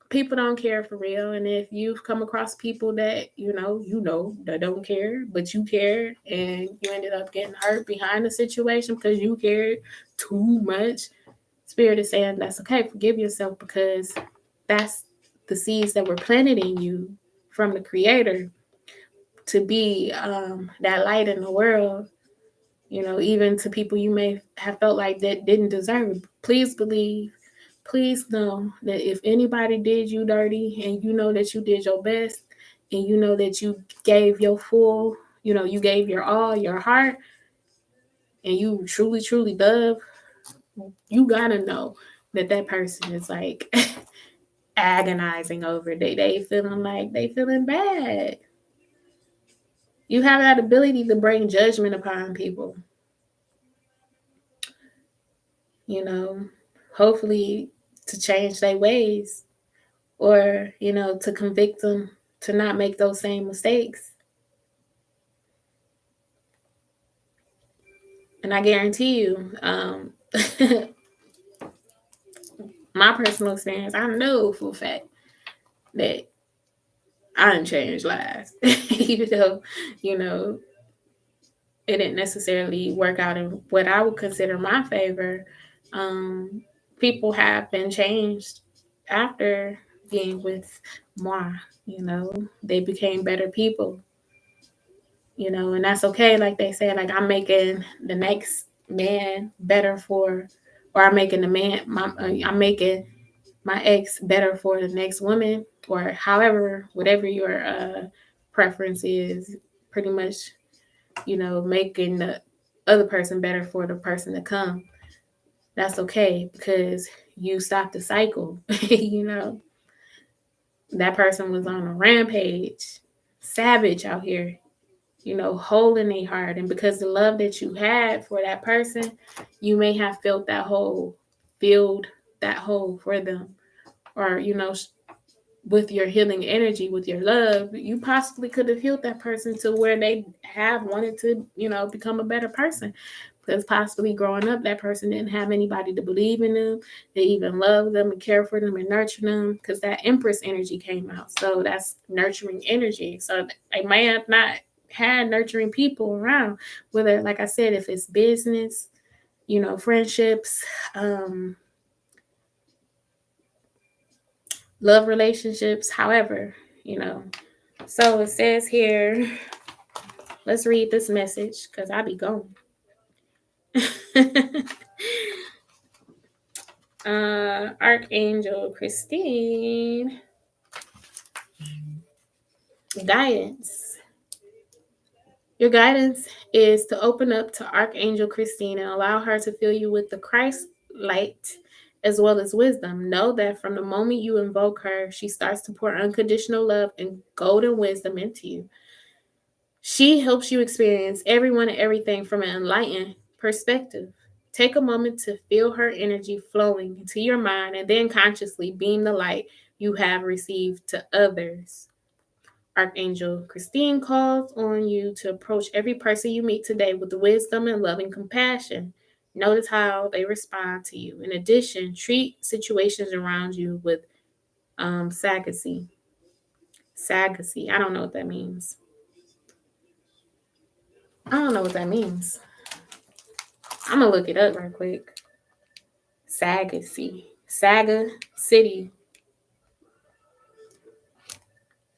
People don't care for real. And if you've come across people that that don't care, but you care, and you ended up getting hurt behind the situation because you cared too much, Spirit is saying that's okay. Forgive yourself, because that's the seeds that were planted in you from the Creator to be that light in the world. Even to people you may have felt like that didn't deserve it. Please believe. Please know that if anybody did you dirty, and you know that you did your best, and you know that you gave your full, you gave your all, your heart, and you truly, truly love, you gotta know that person is like agonizing over it. They feeling like they feeling bad. You have that ability to bring judgment upon people. Hopefully to change their ways, or, to convict them to not make those same mistakes. And I guarantee you, my personal experience, I know for a fact that I didn't change lives, even though, it didn't necessarily work out in what I would consider my favor. People have been changed after being with moi. They became better people. And that's okay. Like they said, like, I'm making the next man better for, or I'm making I'm making my ex better for the next woman, or however, whatever your preference is, pretty much, making the other person better for the person to come. That's okay, because you stopped the cycle. That person was on a rampage, savage out here, holding their heart. And because the love that you had for that person, you may have filled that hole for them. Or, with your healing energy, with your love, you possibly could have healed that person to where they have wanted to, become a better person. Because possibly growing up, that person didn't have anybody to believe in them, they even love them and care for them and nurture them, because that Empress energy came out. So that's nurturing energy. So they may have not had nurturing people around, whether, like I said, if it's business, friendships, love relationships, however, you know. So it says here, let's read this message because I be gone. Archangel Christine, guidance. Your guidance is to open up to Archangel Christine and allow her to fill you with the Christ light as well as wisdom. Know that from the moment you invoke her, she starts to pour unconditional love and golden wisdom into you. She helps you experience everyone and everything from an enlightened perspective. Take a moment to feel her energy flowing into your mind and then consciously beam the light you have received to others. Archangel Christine calls on you to approach every person you meet today with wisdom and loving compassion. Notice how they respond to you. In addition, treat situations around you with sagacy. Sagacy. I don't know what that means. I don't know what that means. I'm going to look it up real quick. Sagacy. Saga City.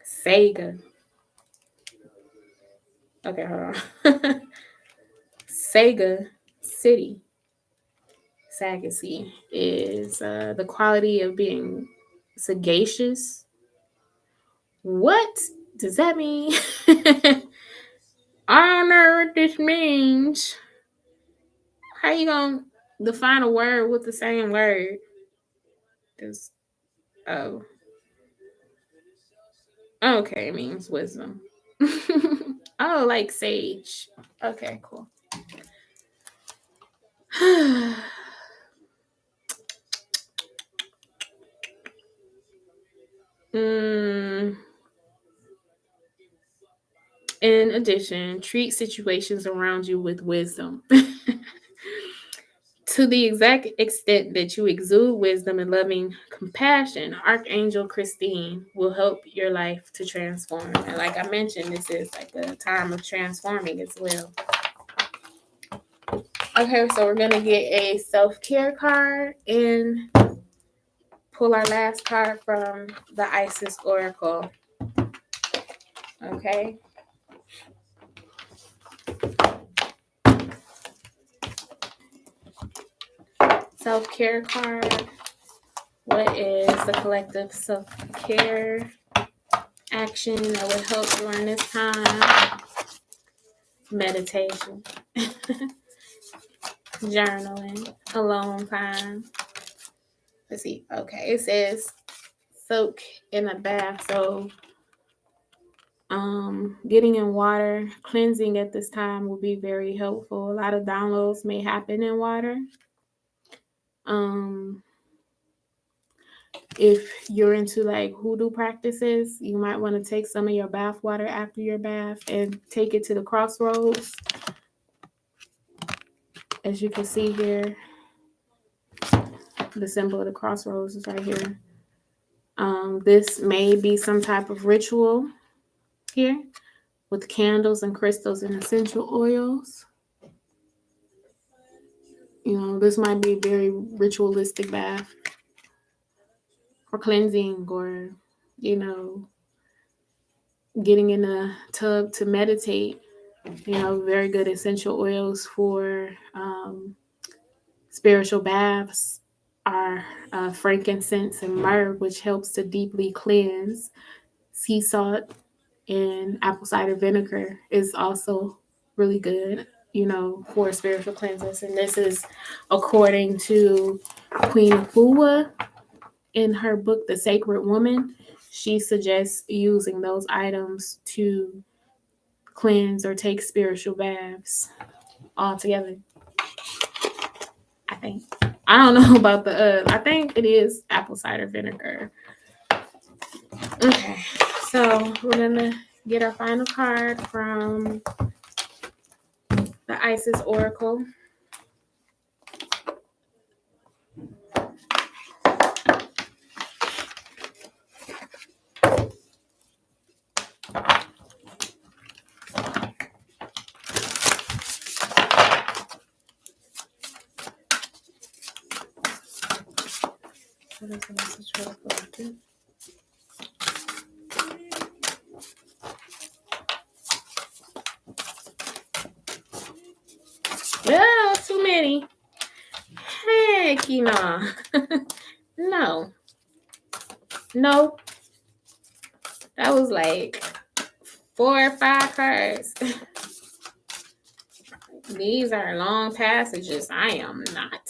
Saga. Okay, hold on. Saga City. Sagacy is the quality of being sagacious. What does that mean? I don't know what this means. How you gonna define a word with the same word? Just oh, okay, it means wisdom. Oh, like sage. Okay, cool. mm, in addition, treat situations around you with wisdom. To the exact extent that you exude wisdom and loving compassion, Archangel Christine will help your life to transform. And like I mentioned, this is like a time of transforming as well. Okay, so we're going to get a self-care card and pull our last card from the Isis Oracle. Okay. Self-care card. What is the collective self-care action that would help during this time? Meditation. Journaling. Alone time. Let's see. Okay, it says soak in a bath. So getting in water, cleansing at this time will be very helpful. A lot of downloads may happen in water. If you're into like hoodoo practices, you might want to take some of your bath water after your bath and take it to the crossroads. As you can see here, the symbol of the crossroads is right here. This may be some type of ritual here with candles and crystals and essential oils. You know, this might be a very ritualistic bath or cleansing or, you know, getting in a tub to meditate. You know, very good essential oils for spiritual baths are frankincense and myrrh, which helps to deeply cleanse. Sea salt and apple cider vinegar is also really good, you know, for spiritual cleanses. And this is according to Queen Afua in her book, The Sacred Woman. She suggests using those items to cleanse or take spiritual baths all together. I think. I don't know about the I think it is apple cider vinegar. Okay, so we're gonna get our final card from the Isis Oracle. What is the message for the collective? many. Heck, no. No. That was like 4 or 5 cards. These are long passages. I am not.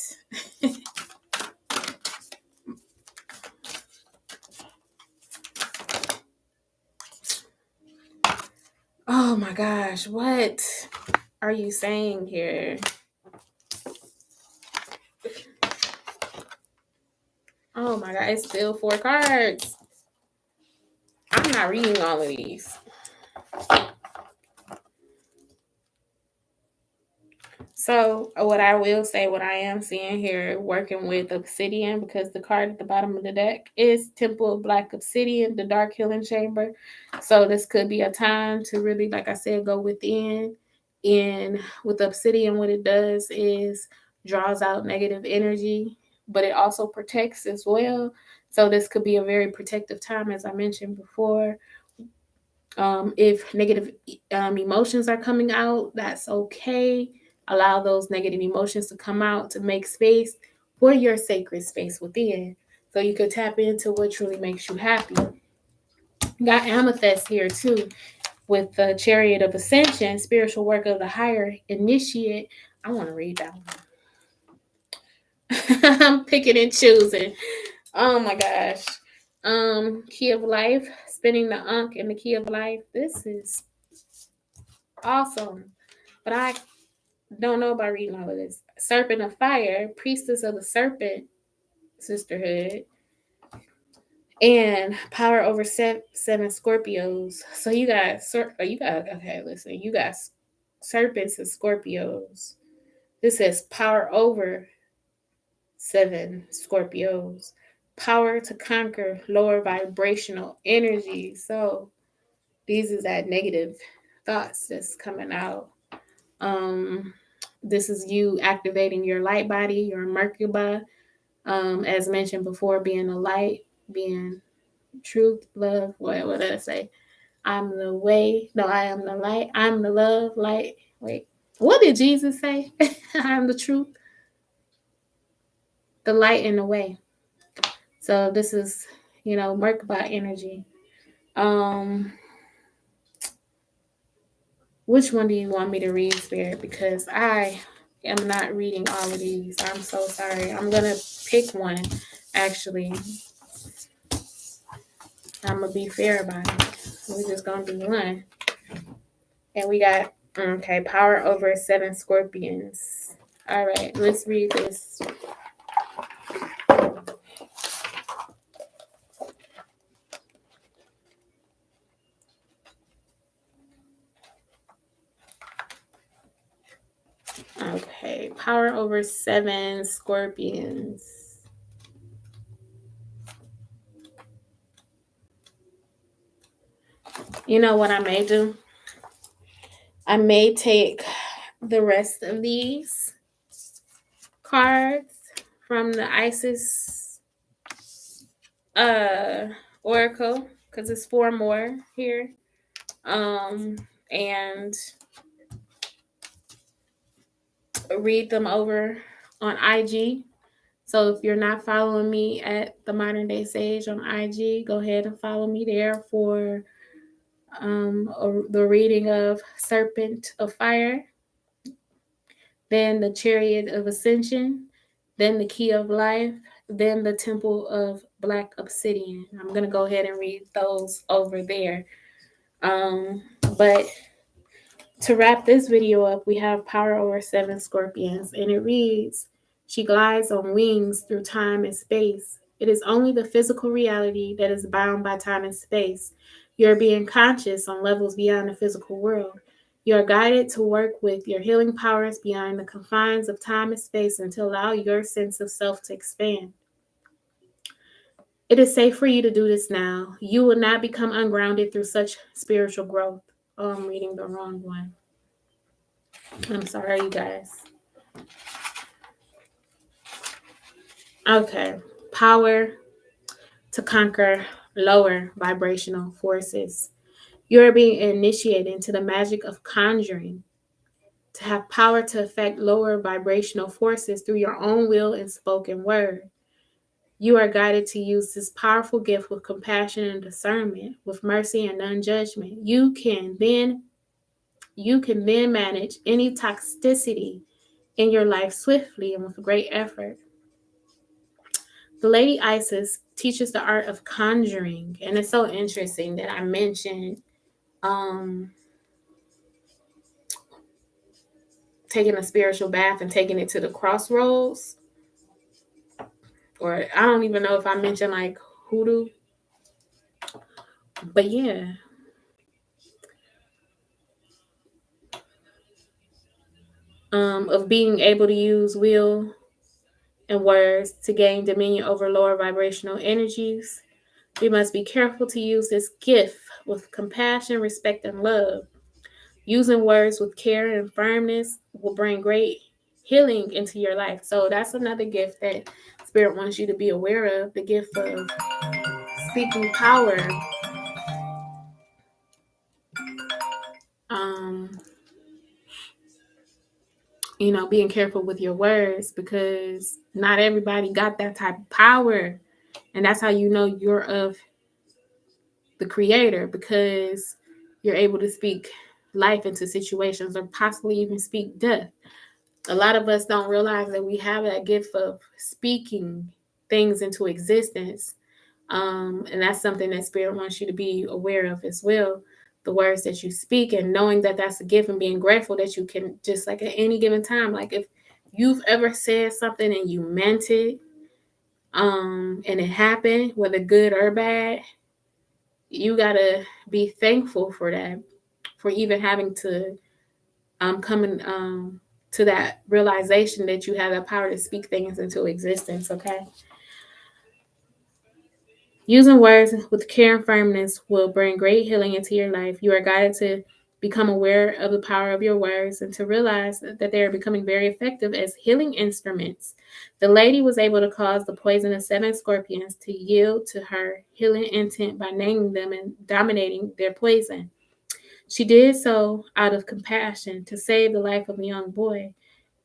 Oh my gosh, what are you saying here? Oh my god, it's still 4 cards. I'm not reading all of these. So what I will say, what I am seeing here, working with obsidian, because the card at the bottom of the deck is Temple of Black Obsidian, the Dark Healing Chamber. So this could be a time to really, like I said, go within. And with obsidian, what it does is draws out negative energy, but it also protects as well. So this could be a very protective time, as I mentioned before. If negative emotions are coming out, that's okay. Allow those negative emotions to come out to make space for your sacred space within. So you could tap into what truly makes you happy. Got amethyst here too with the Chariot of Ascension, spiritual work of the higher initiate. I want to read that one. I'm picking and choosing. Oh my gosh. Key of Life, spinning the Ankh in the Key of Life. This is awesome. But I don't know about reading all of this. Serpent of Fire, Priestess of the Serpent Sisterhood, and Power over 7 Scorpios. So you got okay, listen, you got serpents and Scorpios. This says power over 7 Scorpios. Power to conquer lower vibrational energy. So these is that negative thoughts that's coming out. This is you activating your light body, your Merkaba. As mentioned before, being a light, being truth, love. What did I say? I'm the way. No, I am the light. I'm the love, light. Wait, what did Jesus say? I'm the truth, the light, and the way. So this is, Merkaba energy. Which one do you want me to read, Spirit? Because I am not reading all of these. I'm so sorry. I'm going to pick one, actually. I'm going to be fair about it. We're just going to do one. And we got, power over 7 Scorpions. All right, let's read this. Okay, power over 7 Scorpions. You know what I may do? I may take the rest of these cards from the Isis Oracle, because it's 4 more here. And read them over on IG. So if you're not following me at the Modern Day Sage on IG, go ahead and follow me there for the reading of Serpent of Fire, then the Chariot of Ascension, then the Key of Life, then the Temple of Black Obsidian. I'm going to go ahead and read those over there. But to wrap this video up, we have power over 7 Scorpions, and it reads, she glides on wings through time and space. It is only the physical reality that is bound by time and space. You are being conscious on levels beyond the physical world. You are guided to work with your healing powers beyond the confines of time and space and to allow your sense of self to expand. It is safe for you to do this now. You will not become ungrounded through such spiritual growth. Oh, I'm reading the wrong one. I'm sorry, you guys. Okay. Power to conquer lower vibrational forces. You are being initiated into the magic of conjuring to have power to affect lower vibrational forces through your own will and spoken word. You are guided to use this powerful gift with compassion and discernment, with mercy and non-judgment. You can then manage any toxicity in your life swiftly and with great effort. The Lady Isis teaches the art of conjuring, and it's so interesting that I mentioned taking a spiritual bath and taking it to the crossroads, or I don't even know if I mentioned like hoodoo, but yeah. Of being able to use will and words to gain dominion over lower vibrational energies. We must be careful to use this gift with compassion, respect, and love. Using words with care and firmness will bring great healing into your life. So that's another gift that Spirit wants you to be aware of, the gift of speaking power. Um, being careful with your words, because not everybody got that type of power. And that's how you know you're of the creator, because you're able to speak life into situations or possibly even speak death. A lot of us don't realize that we have that gift of speaking things into existence. And that's something that Spirit wants you to be aware of as well. The words that you speak, and knowing that that's a gift, and being grateful that you can, just like at any given time, like if you've ever said something and you meant it, and it happened, whether good or bad, you gotta be thankful for that, for even having to coming to that realization that you have the power to speak things into existence. Okay. Using words with care and firmness will bring great healing into your life. You are guided to become aware of the power of your words and to realize that they are becoming very effective as healing instruments. The lady was able to cause the poisonous 7 scorpions to yield to her healing intent by naming them and dominating their poison. She did so out of compassion to save the life of a young boy.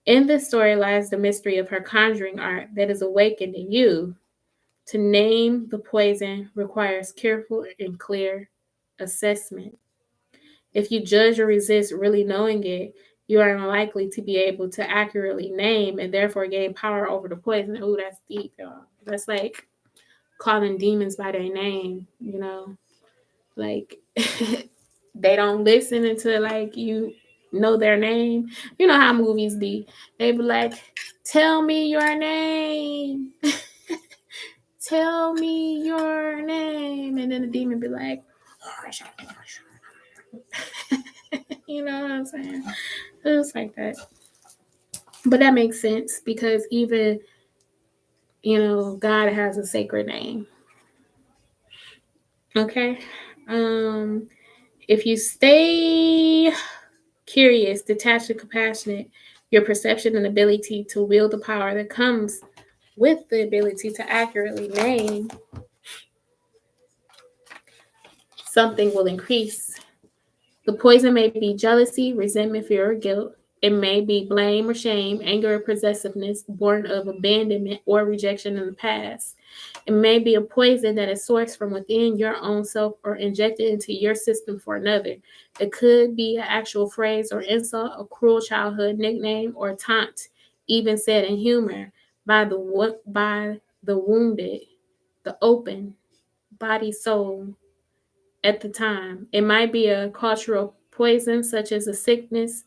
In this story lies the mystery of her conjuring art that is awakened in you. To name the poison requires careful and clear assessment. If you judge or resist really knowing it, you are unlikely to be able to accurately name and therefore gain power over the poison. Ooh, that's deep, y'all. That's like calling demons by their name. Like they don't listen until like you know their name. You know how movies be. They be like, tell me your name. Tell me your name. And then the demon be like, you know what I'm saying? It's like that. But that makes sense, because even, God has a sacred name. Okay. If you stay curious, detached, and compassionate, your perception and ability to wield the power that comes with the ability to accurately name something will increase. The poison may be jealousy, resentment, fear, or guilt. It may be blame or shame, anger or possessiveness born of abandonment or rejection in the past. It may be a poison that is sourced from within your own self or injected into your system for another. It could be an actual phrase or insult, a cruel childhood nickname, or taunt, even said in humor by the wounded, the open, body, soul, at the time. It might be a cultural poison, such as a sickness,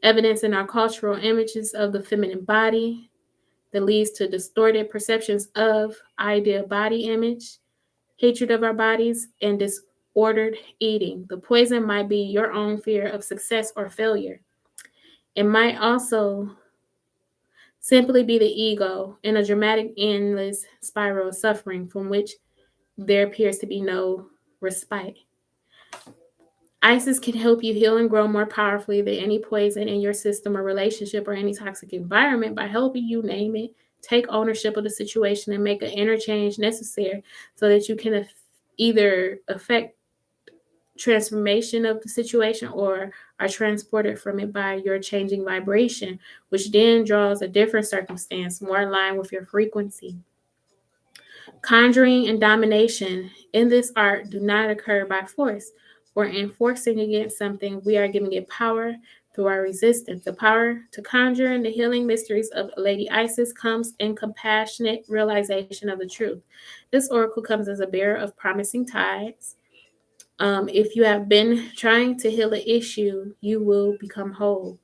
evidence in our cultural images of the feminine body that leads to distorted perceptions of ideal body image, hatred of our bodies, and disordered eating. The poison might be your own fear of success or failure. It might also simply be the ego in a dramatic, endless spiral of suffering from which there appears to be no respite. Isis can help you heal and grow more powerfully than any poison in your system or relationship or any toxic environment by helping you name it, take ownership of the situation, and make an interchange necessary so that you can either affect transformation of the situation or are transported from it by your changing vibration, which then draws a different circumstance more in line with your frequency. Conjuring and domination in this art do not occur by force. We're enforcing against something, we are giving it power through our resistance. The power to conjure and the healing mysteries of Lady Isis comes in compassionate realization of the truth. This oracle comes as a bearer of promising tides. If you have been trying to heal an issue, you will become whole.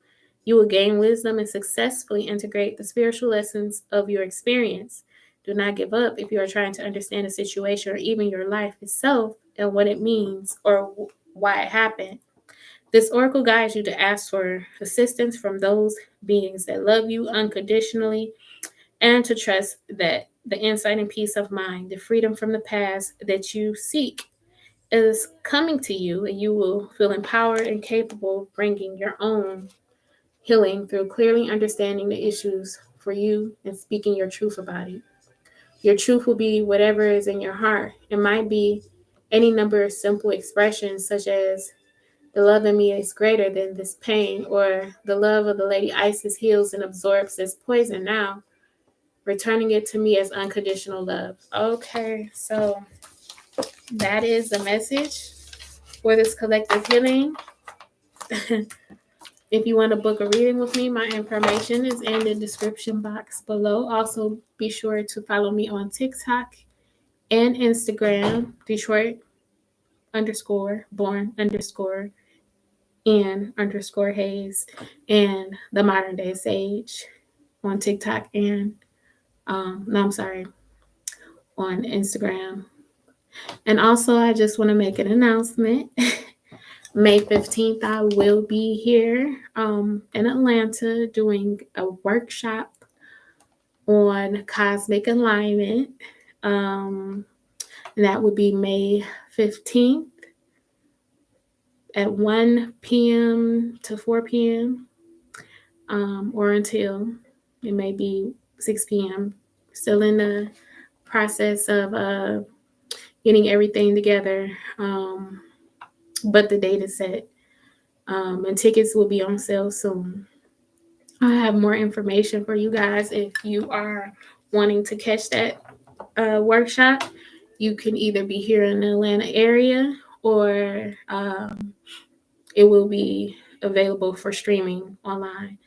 You will gain wisdom and successfully integrate the spiritual lessons of your experience. Do not give up if you are trying to understand a situation or even your life itself and what it means or why it happened. This oracle guides you to ask for assistance from those beings that love you unconditionally and to trust that the insight and peace of mind, the freedom from the past that you seek is coming to you, and you will feel empowered and capable of bringing your own healing through clearly understanding the issues for you and speaking your truth about it. Your truth will be whatever is in your heart. It might be any number of simple expressions, such as the love in me is greater than this pain, or the love of the Lady Isis heals and absorbs this poison now, returning it to me as unconditional love. Okay, so that is the message for this collective healing. If you want to book a reading with me, my information is in the description box below. Also, be sure to follow me on TikTok and Instagram, Detroit underscore born underscore and underscore Hayes, and the modern day sage on TikTok and on Instagram. And also, I just want to make an announcement. May 15th, I will be here in Atlanta doing a workshop on cosmic alignment. And that would be May 15th at 1 p.m. to 4 p.m. Or until it may be 6 p.m. Still in the process of getting everything together. But the date is set. And tickets will be on sale soon. I have more information for you guys if you are wanting to catch that workshop. You can either be here in the Atlanta area or it will be available for streaming online.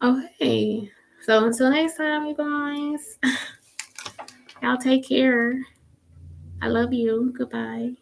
Okay, so until next time, you guys, y'all take care. I love you. Goodbye.